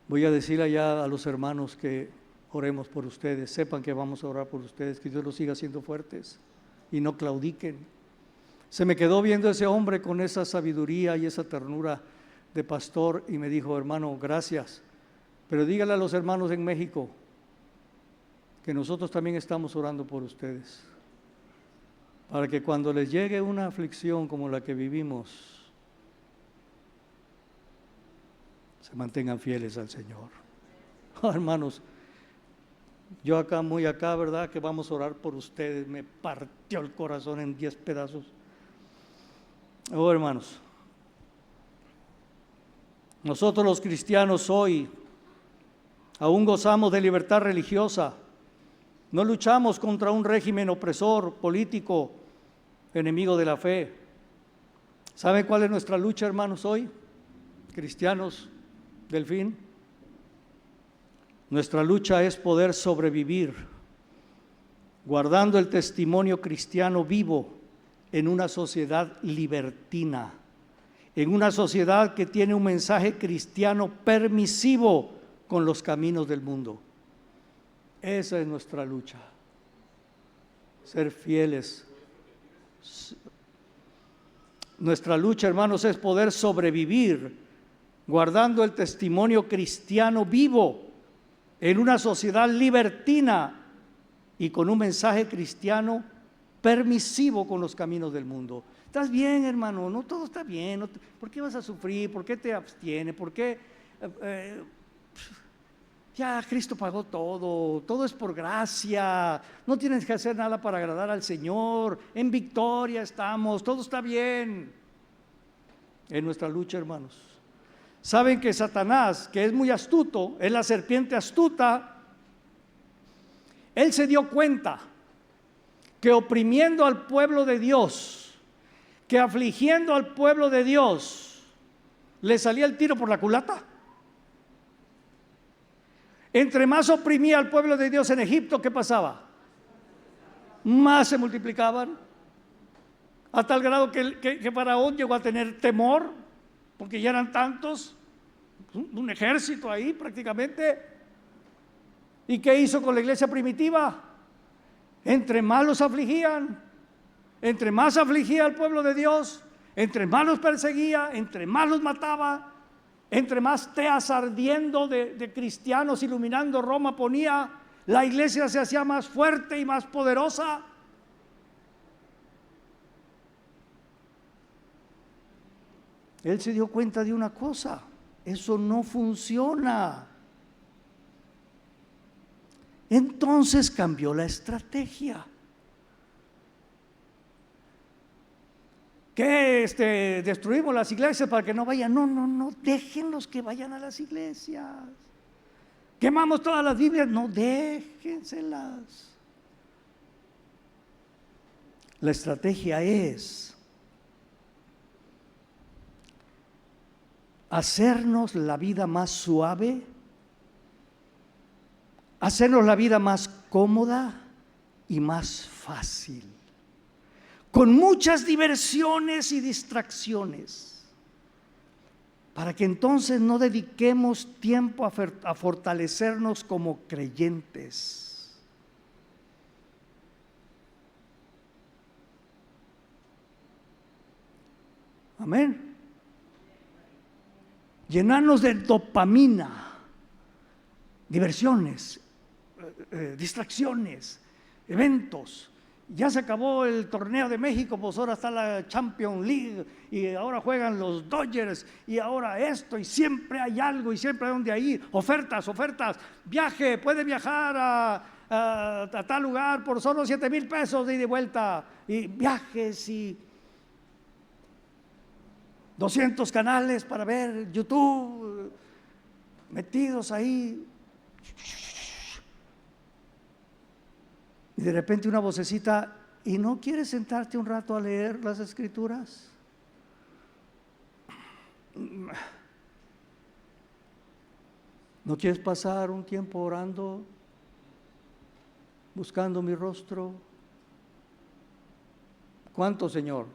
voy a decir allá a los hermanos que oremos por ustedes, sepan que vamos a orar por ustedes, que Dios los siga haciendo fuertes y no claudiquen. Se me quedó viendo ese hombre con esa sabiduría y esa ternura de pastor y me dijo, hermano, gracias, pero dígale a los hermanos en México que nosotros también estamos orando por ustedes, para que cuando les llegue una aflicción como la que vivimos, se mantengan fieles al Señor. Oh, hermanos, yo acá, muy acá, ¿verdad? Que vamos a orar por ustedes. Me partió el corazón en 10 pedazos. Oh, hermanos, nosotros los cristianos hoy aún gozamos de libertad religiosa. No luchamos contra un régimen opresor, político, enemigo de la fe. ¿Saben cuál es nuestra lucha, hermanos, hoy? Cristianos del fin. Nuestra lucha es poder sobrevivir, guardando el testimonio cristiano vivo en una sociedad libertina, en una sociedad que tiene un mensaje cristiano permisivo con los caminos del mundo. Esa es nuestra lucha, ser fieles. Nuestra lucha, hermanos, es poder sobrevivir guardando el testimonio cristiano vivo en una sociedad libertina y con un mensaje cristiano permisivo con los caminos del mundo. ¿Estás bien, hermano? No, todo está bien. No, ¿por qué vas a sufrir? ¿Por qué te abstienes? ¿Por qué? Ya Cristo pagó todo, todo es por gracia, no tienes que hacer nada para agradar al Señor, en victoria estamos, todo está bien. En nuestra lucha, hermanos. Saben que Satanás, que es muy astuto, es la serpiente astuta, él se dio cuenta que oprimiendo al pueblo de Dios, que afligiendo al pueblo de Dios, le salía el tiro por la culata. Entre más oprimía al pueblo de Dios en Egipto, ¿qué pasaba? Más se multiplicaban, a tal grado que Faraón llegó a tener temor, porque ya eran tantos, un ejército ahí prácticamente. ¿Y qué hizo con la iglesia primitiva? Entre más los afligían, entre más afligía al pueblo de Dios, entre más los perseguía, entre más los mataba, entre más teas ardiendo de cristianos iluminando Roma ponía, la iglesia se hacía más fuerte y más poderosa. Él se dio cuenta de una cosa: eso no funciona. Entonces cambió la estrategia. Que destruimos las iglesias para que no vayan. No, déjenlos que vayan a las iglesias. Quemamos todas las Biblias. No, déjenselas. La estrategia es hacernos la vida más suave, hacernos la vida más cómoda y más fácil, con muchas diversiones y distracciones, para que entonces no dediquemos tiempo a fortalecernos como creyentes. Amén. Llenarnos de dopamina, diversiones, distracciones, eventos, ya se acabó el torneo de México, pues ahora está la Champions League y ahora juegan los Dodgers y ahora esto, y siempre hay algo y siempre hay donde ir, ofertas, viaje, puede viajar a tal lugar por solo 7,000 pesos de ida y vuelta, y viajes y 200 canales para ver YouTube, metidos ahí. Y de repente una vocecita: ¿y no quieres sentarte un rato a leer las Escrituras? ¿No quieres pasar un tiempo orando, buscando mi rostro? ¿Cuánto, Señor?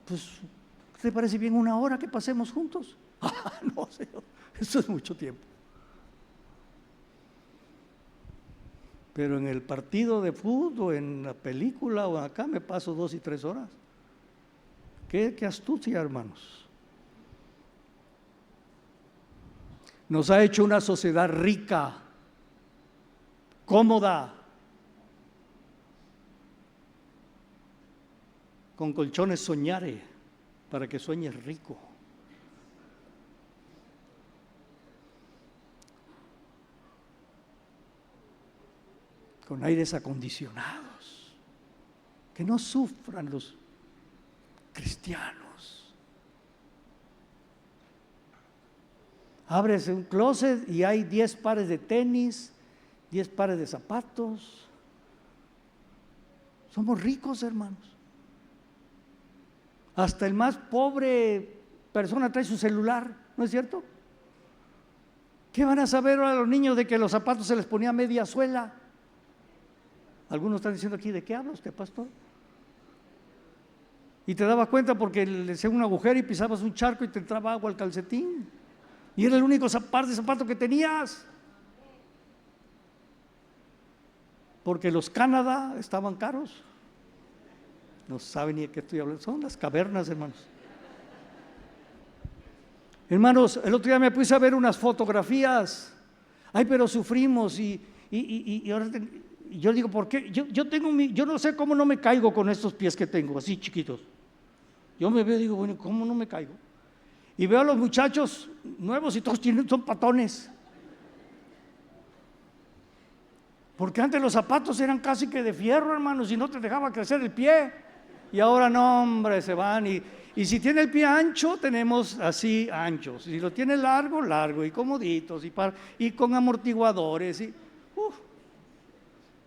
Pues, ¿te parece bien 1 hora que pasemos juntos? No, Señor, eso es mucho tiempo. Pero en el partido de fútbol, en la película o acá me paso 2 y 3 horas. Qué astucia, hermanos. Nos ha hecho una sociedad rica, cómoda, con colchones soñare, para que sueñes rico. Con aires acondicionados, que no sufran los cristianos. Abres un closet y hay 10 pares de tenis, 10 pares de zapatos. Somos ricos, hermanos. Hasta el más pobre persona trae su celular, ¿no es cierto? ¿Qué van a saber ahora los niños de que los zapatos se les ponía media suela? Algunos están diciendo aquí: ¿de qué habla usted, pastor? Y te dabas cuenta porque le hacía un agujero y pisabas un charco y te entraba agua al calcetín. Y era el único par de zapatos que tenías. Porque los Canadá estaban caros. No saben ni de qué estoy hablando. Son las cavernas, hermanos. Hermanos, el otro día me puse a ver unas fotografías. Ay, pero sufrimos y ahora yo digo: ¿por qué? Yo no sé cómo no me caigo con estos pies que tengo, así chiquitos. Yo me veo y digo: bueno, ¿cómo no me caigo? Y veo a los muchachos nuevos y todos son patones. Porque antes los zapatos eran casi que de fierro, hermanos, y no te dejaba crecer el pie. Y ahora no, hombre, se van. Y si tiene el pie ancho, tenemos así anchos. Si lo tiene largo, largo, y comoditos, y con amortiguadores.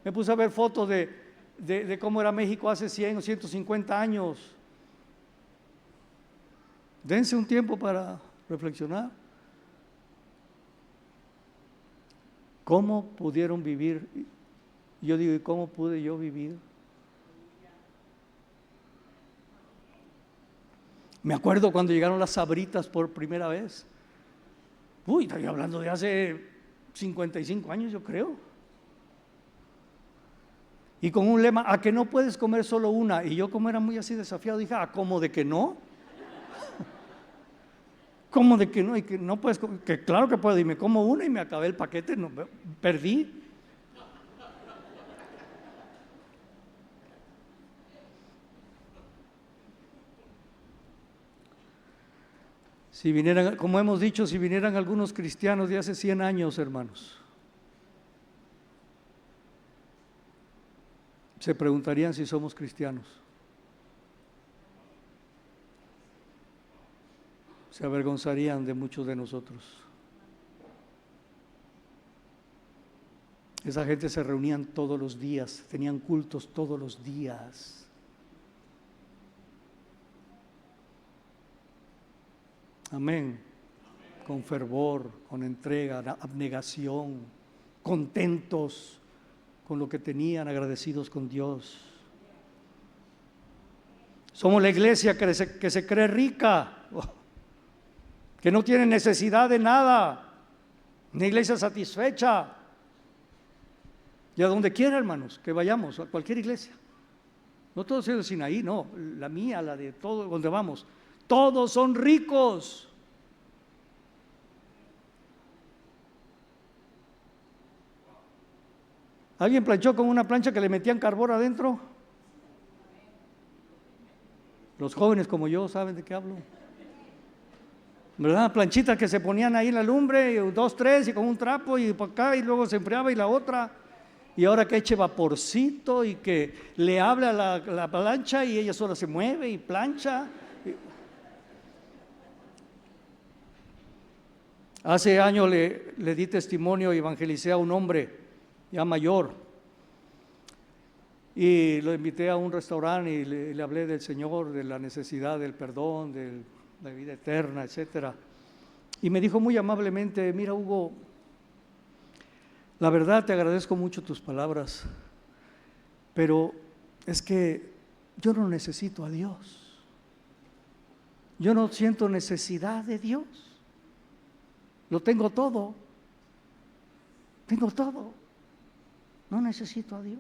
Me puse a ver fotos de cómo era México hace 100 o 150 años. Dense un tiempo para reflexionar. ¿Cómo pudieron vivir? Yo digo: ¿y cómo pude yo vivir? Me acuerdo cuando llegaron las Sabritas por primera vez. Estoy hablando de hace 55 años, yo creo. Y con un lema: ¿a que no puedes comer solo una? Y yo, como era muy así desafiado, dije: ¿cómo de que no? ¿Cómo de que no? Y que no puedes comer, que claro que puedo. Y me como una y me acabé el paquete, no, perdí. Si vinieran, como hemos dicho, si vinieran algunos cristianos de hace 100 años, hermanos, se preguntarían si somos cristianos. Se avergonzarían de muchos de nosotros. Esa gente se reunían todos los días, tenían cultos todos los días. Amén. Con fervor, con entrega, abnegación, contentos con lo que tenían, agradecidos con Dios. Somos la iglesia que se cree rica, que no tiene necesidad de nada, una iglesia satisfecha. Y a donde quiera, hermanos, que vayamos, a cualquier iglesia. No todos es de Sinaí, no, la mía, la de todo, donde vamos. Todos son ricos. ¿Alguien planchó con una plancha que le metían carbón adentro? Los jóvenes como yo saben de qué hablo. ¿Verdad? Planchitas que se ponían ahí en la lumbre, 2, 3 y con un trapo y por acá y luego se enfriaba y la otra. Y ahora que eche vaporcito y que le habla a la plancha y ella sola se mueve y plancha. Hace años le di testimonio y evangelicé a un hombre ya mayor. Y lo invité a un restaurante y le hablé del Señor, de la necesidad del perdón, de la vida eterna, etcétera. Y me dijo muy amablemente: mira, Hugo, la verdad te agradezco mucho tus palabras, pero es que yo no necesito a Dios. Yo no siento necesidad de Dios. Lo tengo todo. Tengo todo. No necesito a Dios.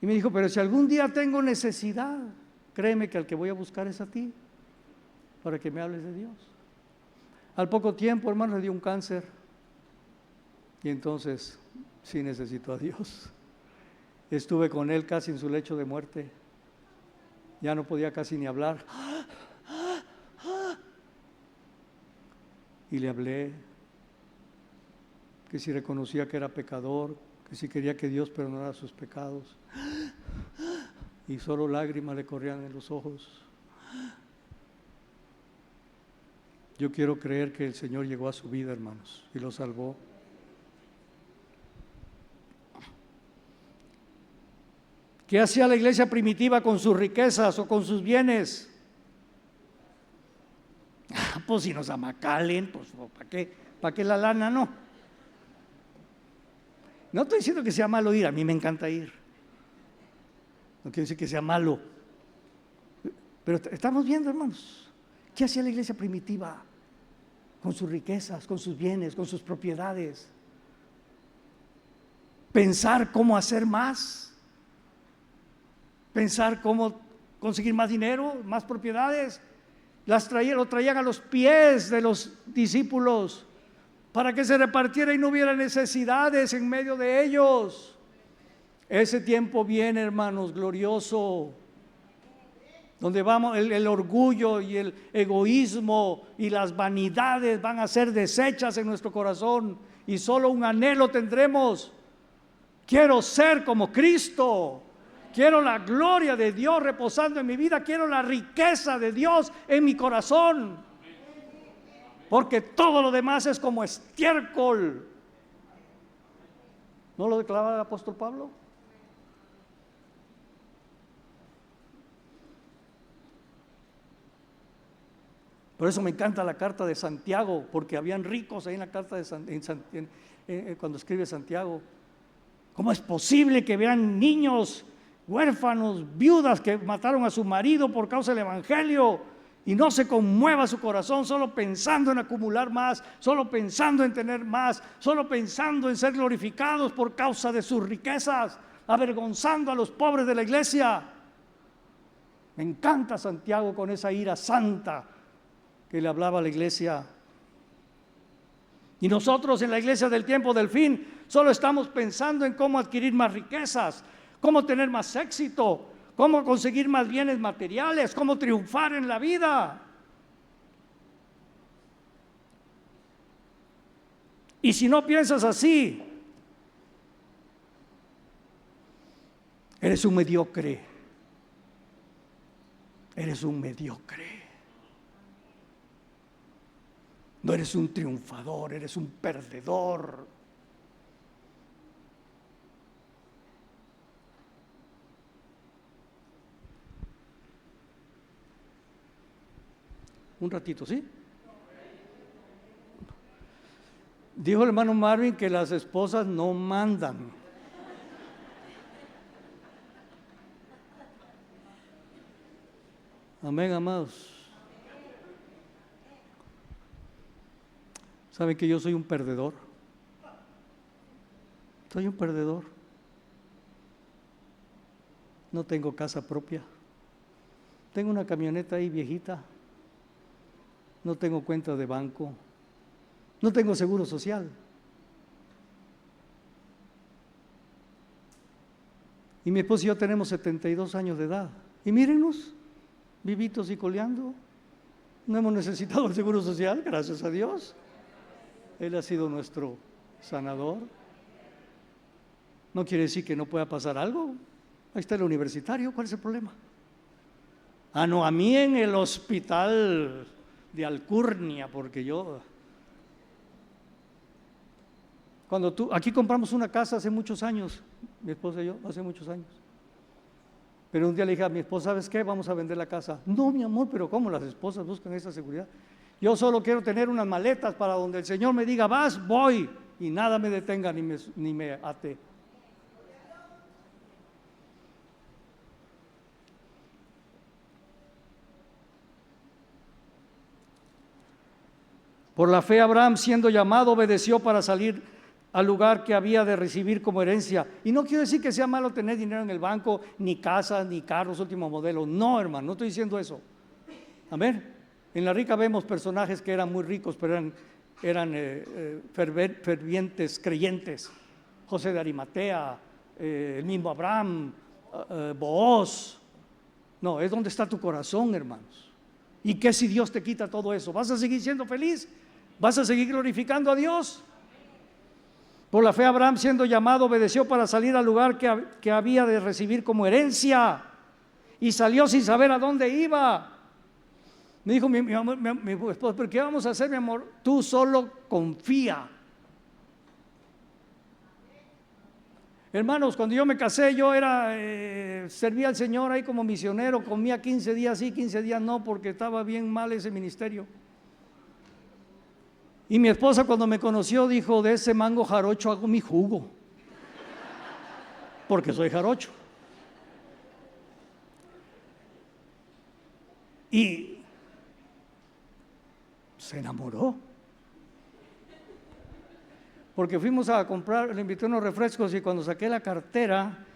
Y me dijo: pero si algún día tengo necesidad, créeme que al que voy a buscar es a ti, para que me hables de Dios. Al poco tiempo, hermano, le dio un cáncer. Y entonces, sí necesito a Dios. Estuve con él casi en su lecho de muerte. Ya no podía casi ni hablar. Y le hablé que si reconocía que era pecador, que si quería que Dios perdonara sus pecados. Y solo lágrimas le corrían en los ojos. Yo quiero creer que el Señor llegó a su vida, hermanos, y lo salvó. ¿Qué hacía la iglesia primitiva con sus riquezas o con sus bienes? Pues si nos amacalen, pues ¿para qué la lana? No. No estoy diciendo que sea malo ir, a mí me encanta ir. No quiero decir que sea malo. Pero estamos viendo, hermanos, ¿qué hacía la iglesia primitiva con sus riquezas, con sus bienes, con sus propiedades? Pensar cómo hacer más. Pensar cómo conseguir más dinero, más propiedades. Lo traían a los pies de los discípulos para que se repartiera y no hubiera necesidades en medio de ellos. Ese tiempo viene, hermanos, glorioso, donde vamos, el orgullo y el egoísmo y las vanidades van a ser deshechas en nuestro corazón y solo un anhelo tendremos. Quiero ser como Cristo. Quiero la gloria de Dios reposando en mi vida. Quiero la riqueza de Dios en mi corazón. Porque todo lo demás es como estiércol. ¿No lo declaraba el apóstol Pablo? Por eso me encanta la carta de Santiago, porque habían ricos ahí en la carta de cuando escribe Santiago. ¿Cómo es posible que vean niños huérfanos, viudas que mataron a su marido por causa del evangelio y no se conmueva su corazón solo pensando en acumular más, solo pensando en tener más, solo pensando en ser glorificados por causa de sus riquezas, avergonzando a los pobres de la iglesia? Me encanta Santiago con esa ira santa que le hablaba a la iglesia. Y nosotros en la iglesia del tiempo del fin solo estamos pensando en cómo adquirir más riquezas, cómo tener más éxito, cómo conseguir más bienes materiales, cómo triunfar en la vida. Y si no piensas así, eres un mediocre. Eres un mediocre. No eres un triunfador, eres un perdedor. Un ratito, ¿sí? Dijo el hermano Marvin que las esposas no mandan. Amén, amados. ¿Saben que yo soy un perdedor? Soy un perdedor. No tengo casa propia. Tengo una camioneta ahí viejita. No tengo cuenta de banco. No tengo seguro social. Y mi esposo y yo tenemos 72 años de edad. Y mírenos, vivitos y coleando. No hemos necesitado el seguro social, gracias a Dios. Él ha sido nuestro sanador. No quiere decir que no pueda pasar algo. Ahí está el universitario, ¿cuál es el problema? Ah, no, a mí en el hospital de Alcurnia, porque yo... Aquí compramos una casa hace muchos años, mi esposa y yo, hace muchos años. Pero un día le dije a mi esposa, ¿sabes qué? Vamos a vender la casa. No, mi amor, pero ¿cómo las esposas buscan esa seguridad? Yo solo quiero tener unas maletas para donde el Señor me diga, vas, voy, y nada me detenga ni me ate. Por la fe Abraham, siendo llamado, obedeció para salir al lugar que había de recibir como herencia. Y no quiero decir que sea malo tener dinero en el banco, ni casas, ni carros último modelo. No, hermano, no estoy diciendo eso. Amén. En la rica vemos personajes que eran muy ricos, pero eran fervientes creyentes. José de Arimatea, el mismo Abraham, Booz. No, es donde está tu corazón, hermanos. ¿Y qué si Dios te quita todo eso? ¿Vas a seguir siendo feliz? ¿Vas a seguir glorificando a Dios? Por la fe Abraham, siendo llamado, obedeció para salir al lugar que había de recibir como herencia, y salió sin saber a dónde iba. Me dijo mi esposa, ¿pero qué vamos a hacer, mi amor? Tú solo confía. Hermanos, cuando yo me casé, yo servía al Señor ahí como misionero, comía 15 días sí, 15 días no, porque estaba bien mal ese ministerio. Y mi esposa cuando me conoció dijo, de ese mango jarocho hago mi jugo, porque soy jarocho. Y se enamoró. Porque fuimos a comprar, le invité unos refrescos y cuando saqué la cartera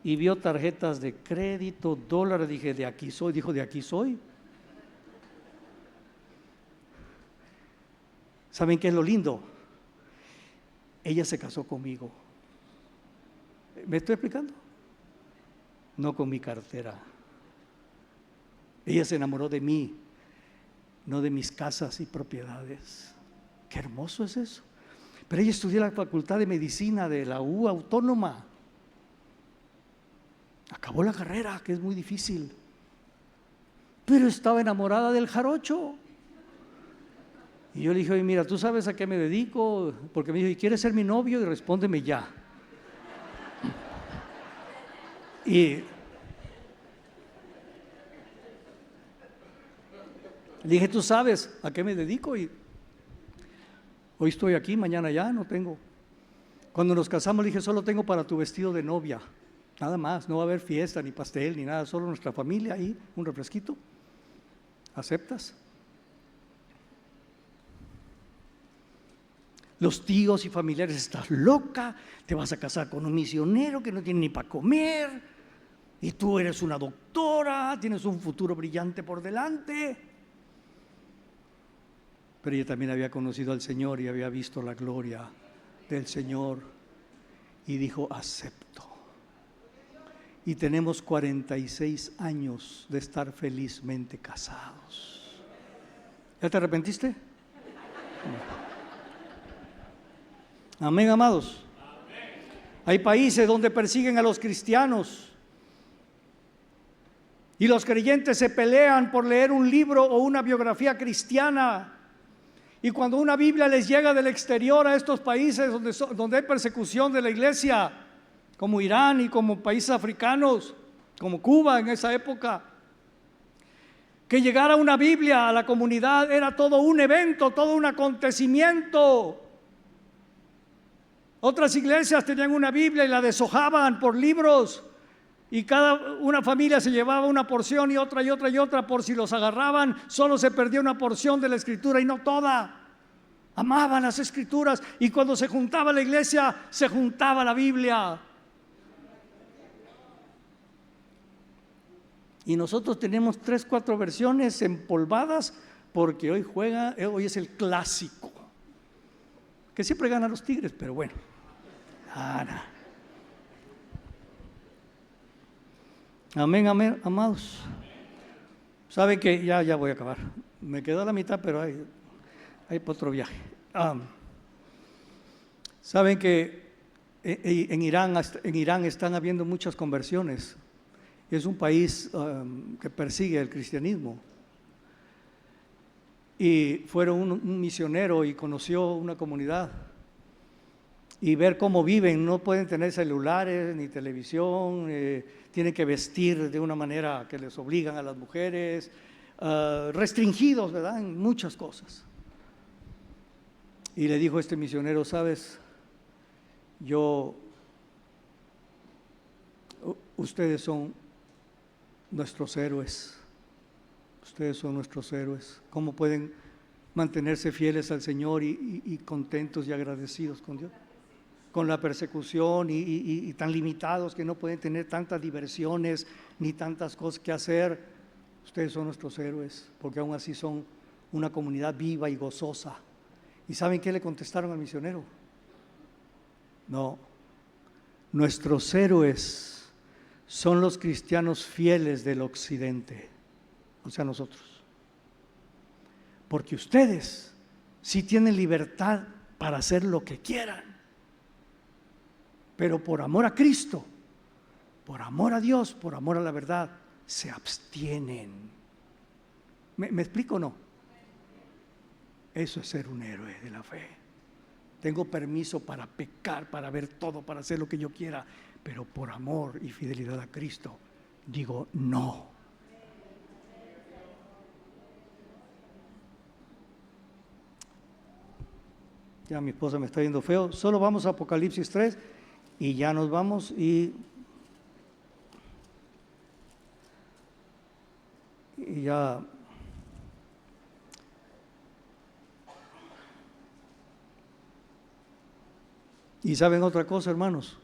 y vio tarjetas de crédito, dólares, dije, de aquí soy, dijo, de aquí soy. ¿Saben qué es lo lindo? Ella se casó conmigo. ¿Me estoy explicando? No con mi cartera. Ella se enamoró de mí, no de mis casas y propiedades. Qué hermoso es eso. Pero ella estudió en la Facultad de Medicina de la U Autónoma. Acabó la carrera, que es muy difícil. Pero estaba enamorada del jarocho. Y yo le dije, oye, mira, ¿tú sabes a qué me dedico? Porque me dijo, ¿y quieres ser mi novio? Y respóndeme ya. Y le dije, ¿tú sabes a qué me dedico? Y hoy estoy aquí, mañana ya no tengo. Cuando nos casamos le dije, solo tengo para tu vestido de novia, nada más, no va a haber fiesta, ni pastel, ni nada, solo nuestra familia ahí, un refresquito. ¿Aceptas? Los tíos y familiares, estás loca, te vas a casar con un misionero que no tiene ni para comer, y tú eres una doctora, tienes un futuro brillante por delante. Pero ella también había conocido al Señor y había visto la gloria del Señor y dijo, acepto. Y tenemos 46 años de estar felizmente casados. ¿Ya te arrepentiste? Amén, amados. Hay países donde persiguen a los cristianos y los creyentes se pelean por leer un libro o una biografía cristiana. Y cuando una Biblia les llega del exterior a estos países donde hay persecución de la iglesia, como Irán y como países africanos, como Cuba en esa época, que llegara una Biblia a la comunidad era todo un evento, todo un acontecimiento. Otras iglesias tenían una Biblia y la deshojaban por libros, y una familia se llevaba una porción y otra y otra y otra, por si los agarraban, solo se perdía una porción de la escritura y no toda. Amaban las escrituras, y cuando se juntaba la iglesia, se juntaba la Biblia. Y nosotros tenemos 3, 4 versiones empolvadas, porque hoy es el clásico, que siempre ganan los Tigres, pero bueno. Amén, amén, amados. Saben que ya voy a acabar. Me quedó la mitad, pero hay para otro viaje. Saben que en Irán están habiendo muchas conversiones. Es un país que persigue el cristianismo. Y fueron un misionero y conoció una comunidad. Y ver cómo viven, no pueden tener celulares ni televisión, tienen que vestir de una manera que les obligan a las mujeres, restringidos, ¿verdad?, en muchas cosas. Y le dijo este misionero: sabes, ustedes son nuestros héroes, ustedes son nuestros héroes. ¿Cómo pueden mantenerse fieles al Señor y contentos y agradecidos con Dios? Con la persecución y tan limitados que no pueden tener tantas diversiones ni tantas cosas que hacer. Ustedes son nuestros héroes, porque aún así son una comunidad viva y gozosa. ¿Y saben qué le contestaron al misionero? No, nuestros héroes son los cristianos fieles del occidente, o sea, nosotros. Porque ustedes sí tienen libertad para hacer lo que quieran, pero por amor a Cristo, por amor a Dios, por amor a la verdad, se abstienen. ¿Me explico o no? Eso es ser un héroe de la fe. Tengo permiso para pecar, para ver todo, para hacer lo que yo quiera, pero por amor y fidelidad a Cristo digo no. Ya mi esposa me está viendo feo. Solo vamos a Apocalipsis 3 y ya nos vamos. Y ya. Y saben otra cosa, hermanos,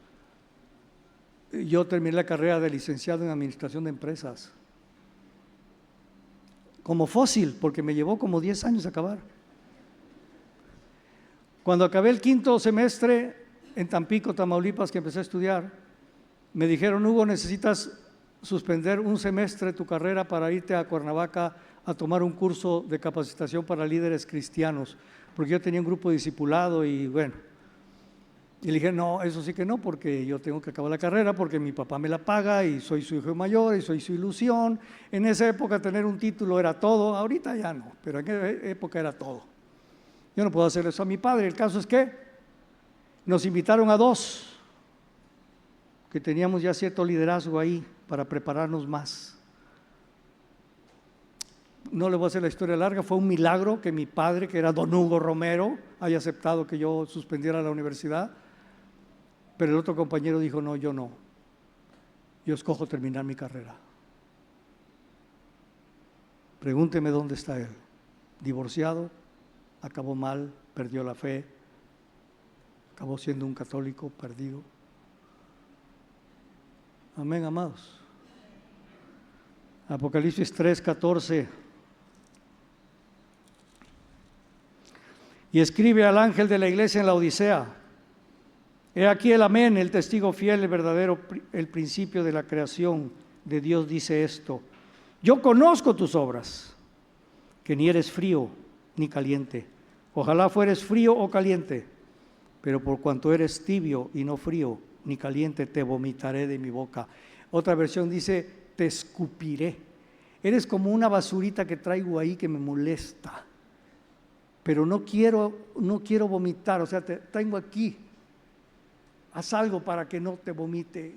yo terminé la carrera de licenciado en administración de empresas como fósil, porque me llevó como 10 años acabar. Cuando acabé el 5º semestre en Tampico, Tamaulipas, que empecé a estudiar, me dijeron: Hugo, necesitas suspender un semestre tu carrera para irte a Cuernavaca a tomar un curso de capacitación para líderes cristianos, porque yo tenía un grupo discipulado y bueno. Y le dije: no, eso sí que no, porque yo tengo que acabar la carrera, porque mi papá me la paga y soy su hijo mayor y soy su ilusión. En esa época tener un título era todo, ahorita ya no, pero en esa época era todo. Yo no puedo hacer eso a mi padre. El caso es que nos invitaron a 2, que teníamos ya cierto liderazgo ahí para prepararnos más. No le voy a hacer la historia larga, fue un milagro que mi padre, que era don Hugo Romero, haya aceptado que yo suspendiera la universidad. Pero el otro compañero dijo: no, yo no, yo escojo terminar mi carrera. Pregúnteme dónde está él. Divorciado, acabó mal, perdió la fe, acabó siendo un católico perdido. Amén, amados. Apocalipsis 3:14. Y escribe al ángel de la iglesia en la Odisea: he aquí el amén, el testigo fiel, el verdadero, el principio de la creación de Dios dice esto: yo conozco tus obras, que ni eres frío ni caliente. Ojalá fueres frío o caliente, pero por cuanto eres tibio y no frío ni caliente, te vomitaré de mi boca. Otra versión dice: te escupiré. Eres como una basurita que traigo ahí que me molesta, pero no quiero vomitar, o sea, te tengo aquí. Haz algo para que no te vomite.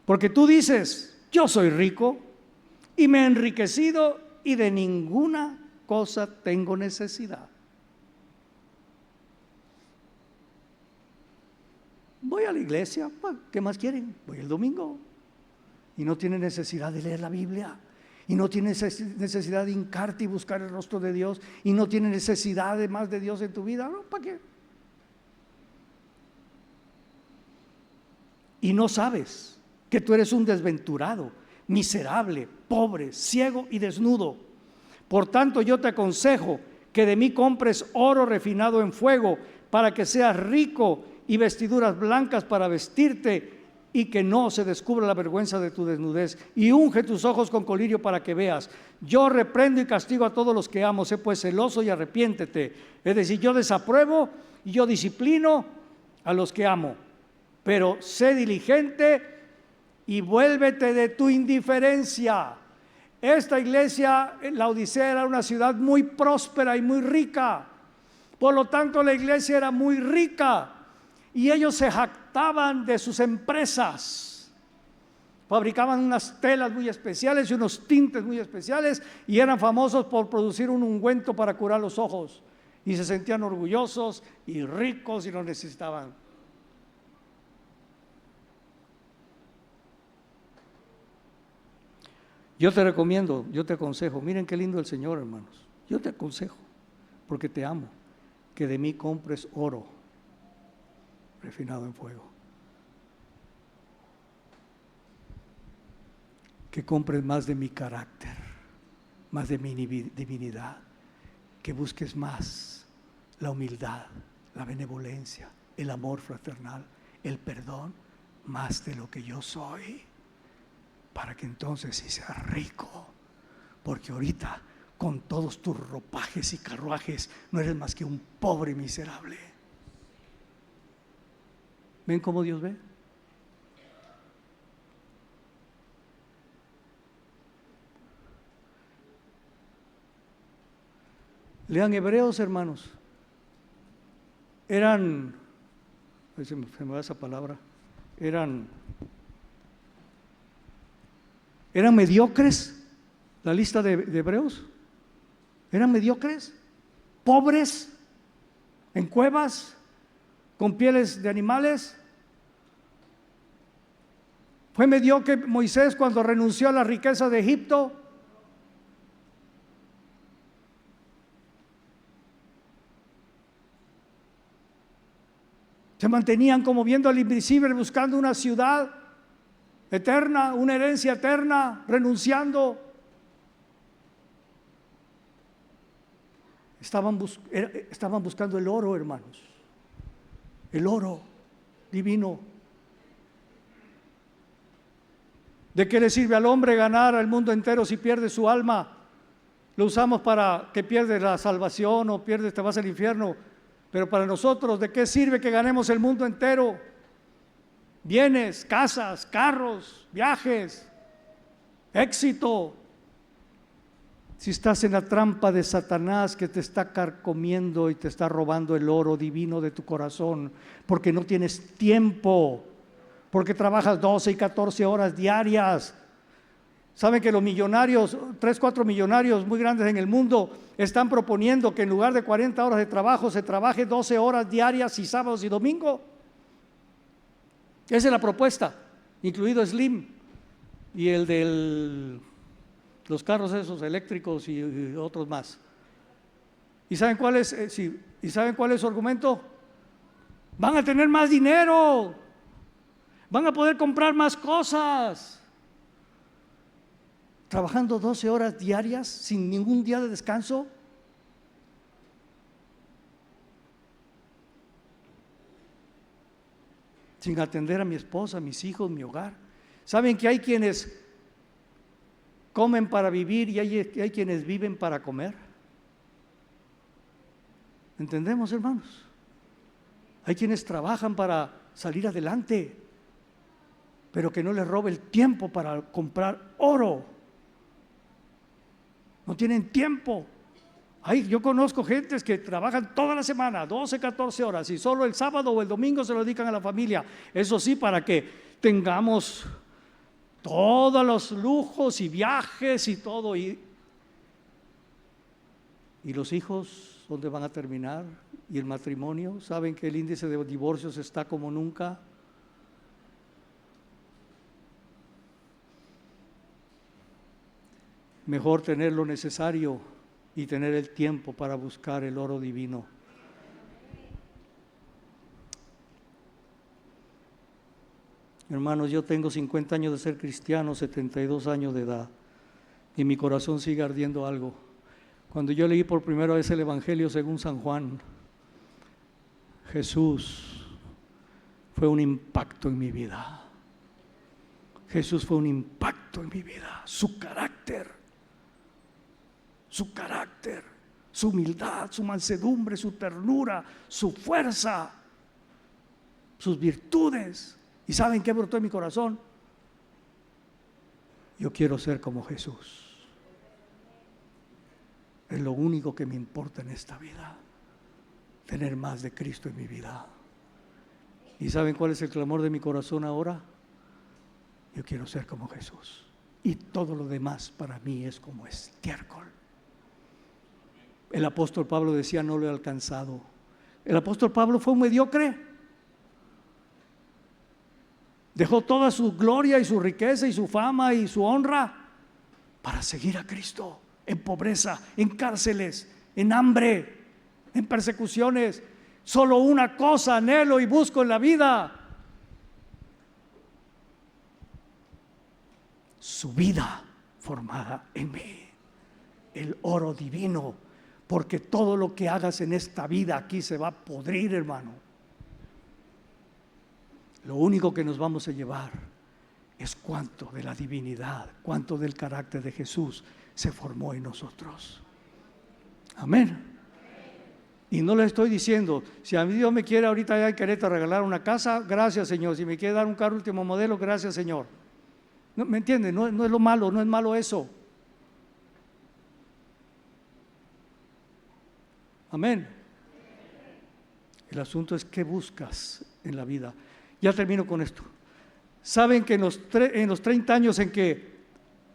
Porque tú dices: yo soy rico y me he enriquecido y de ninguna cosa tengo necesidad. Voy a la iglesia, ¿qué más quieren? Voy el domingo. Y no tienes necesidad de leer la Biblia. Y no tienes necesidad de hincarte y buscar el rostro de Dios. Y no tienes necesidad de más de Dios en tu vida. ¿No? ¿Para qué? Y no sabes que tú eres un desventurado, miserable, pobre, ciego y desnudo. Por tanto, yo te aconsejo que de mí compres oro refinado en fuego, para que seas rico, y vestiduras blancas para vestirte, y que no se descubra la vergüenza de tu desnudez, y unge tus ojos con colirio para que veas. Yo reprendo y castigo a todos los que amo, sé pues celoso y arrepiéntete. Es decir, yo desapruebo y yo disciplino a los que amo, pero sé diligente y vuélvete de tu indiferencia. Esta iglesia, la Odisea, era una ciudad muy próspera y muy rica. Por lo tanto, la iglesia era muy rica y ellos se jactaban de sus empresas. Fabricaban unas telas muy especiales y unos tintes muy especiales y eran famosos por producir un ungüento para curar los ojos. Y se sentían orgullosos y ricos y lo necesitaban. Yo te recomiendo, yo te aconsejo, miren qué lindo el Señor, hermanos. Yo te aconsejo, porque te amo, que de mí compres oro refinado en fuego. Que compres más de mi carácter, más de mi divinidad. Que busques más la humildad, la benevolencia, el amor fraternal, el perdón, más de lo que yo soy. Para que entonces sí seas rico, porque ahorita con todos tus ropajes y carruajes no eres más que un pobre miserable. ¿Ven cómo Dios ve? Lean Hebreos, hermanos. Eran, se me va esa palabra, eran mediocres, la lista de Hebreos. Eran mediocres, pobres, en cuevas, con pieles de animales. Fue mediocre Moisés cuando renunció a la riqueza de Egipto. Se mantenían como viendo al invisible, buscando una ciudad eterna, una herencia eterna, renunciando. Estaban buscando el oro, hermanos, el oro divino. ¿De qué le sirve al hombre ganar al mundo entero si pierde su alma? Lo usamos para que pierdes la salvación o te vas al infierno. Pero para nosotros, ¿de qué sirve que ganemos el mundo entero? Bienes, casas, carros, viajes, éxito. Si estás en la trampa de Satanás que te está carcomiendo y te está robando el oro divino de tu corazón, porque no tienes tiempo, porque trabajas 12 y 14 horas diarias. Saben que los millonarios, 3, 4 millonarios muy grandes en el mundo, están proponiendo que en lugar de 40 horas de trabajo se trabaje 12 horas diarias y sábados y domingos. Esa es la propuesta, incluido Slim y el de los carros esos eléctricos y otros más. ¿Y saben cuál es? ¿Y saben cuál es su argumento? Van a tener más dinero, van a poder comprar más cosas. Trabajando 12 horas diarias sin ningún día de descanso. Sin atender a mi esposa, a mis hijos, mi hogar. ¿Saben que hay quienes comen para vivir y hay quienes viven para comer? ¿Entendemos, hermanos? Hay quienes trabajan para salir adelante, pero que no les robe el tiempo para comprar oro. No tienen tiempo. Yo conozco gentes que trabajan toda la semana, 12, 14 horas, y solo el sábado o el domingo se lo dedican a la familia. Eso sí, para que tengamos todos los lujos y viajes y todo. ¿Y los hijos dónde van a terminar? ¿Y el matrimonio? ¿Saben que el índice de divorcios está como nunca? Mejor tener lo necesario y tener el tiempo para buscar el oro divino. Hermanos, yo tengo 50 años de ser cristiano, 72 años de edad, y mi corazón sigue ardiendo algo. Cuando yo leí por primera vez el Evangelio según San Juan, Jesús fue un impacto en mi vida. Jesús fue un impacto en mi vida. Su carácter, su humildad, su mansedumbre, su ternura, su fuerza, sus virtudes. ¿Y saben qué brotó en mi corazón? Yo quiero ser como Jesús. Es lo único que me importa en esta vida, tener más de Cristo en mi vida. ¿Y saben cuál es el clamor de mi corazón ahora? Yo quiero ser como Jesús. Y todo lo demás para mí es como estiércol. El apóstol Pablo decía: no lo he alcanzado. El apóstol Pablo fue un mediocre. Dejó toda su gloria y su riqueza y su fama y su honra para seguir a Cristo, en pobreza, en cárceles, en hambre, en persecuciones. Solo una cosa anhelo y busco en la vida: su vida formada en mí, el oro divino, porque todo lo que hagas en esta vida aquí se va a podrir, hermano. Lo único que nos vamos a llevar es cuánto de la divinidad, cuánto del carácter de Jesús se formó en nosotros. Amén. Y no le estoy diciendo, si a mí Dios me quiere ahorita allá en Querétaro regalar una casa, gracias Señor. Si me quiere dar un carro último modelo, gracias Señor. ¿No, me entienden? No es lo malo, no es malo eso. Amén. El asunto es qué buscas en la vida. Ya termino con esto. Saben que en los 30 años en que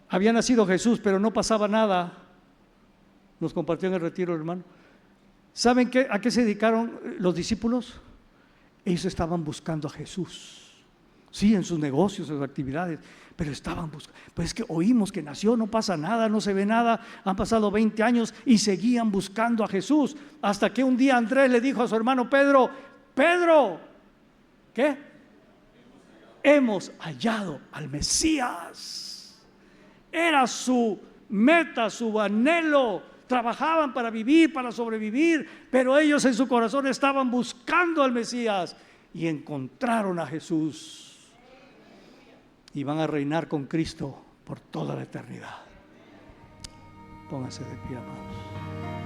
había nacido Jesús, pero no pasaba nada, nos compartió en el retiro, hermano. ¿Saben a qué se dedicaron los discípulos? Ellos estaban buscando a Jesús. Sí, en sus negocios, en sus actividades, pero estaban buscando. Pues es que oímos que nació, no pasa nada, no se ve nada. Han pasado 20 años y seguían buscando a Jesús. Hasta que un día Andrés le dijo a su hermano Pedro: Pedro, ¿qué? Hemos hallado al Mesías. Era su meta, su anhelo. Trabajaban para vivir, para sobrevivir, pero ellos en su corazón estaban buscando al Mesías y encontraron a Jesús. Y van a reinar con Cristo por toda la eternidad. Pónganse de pie, amados.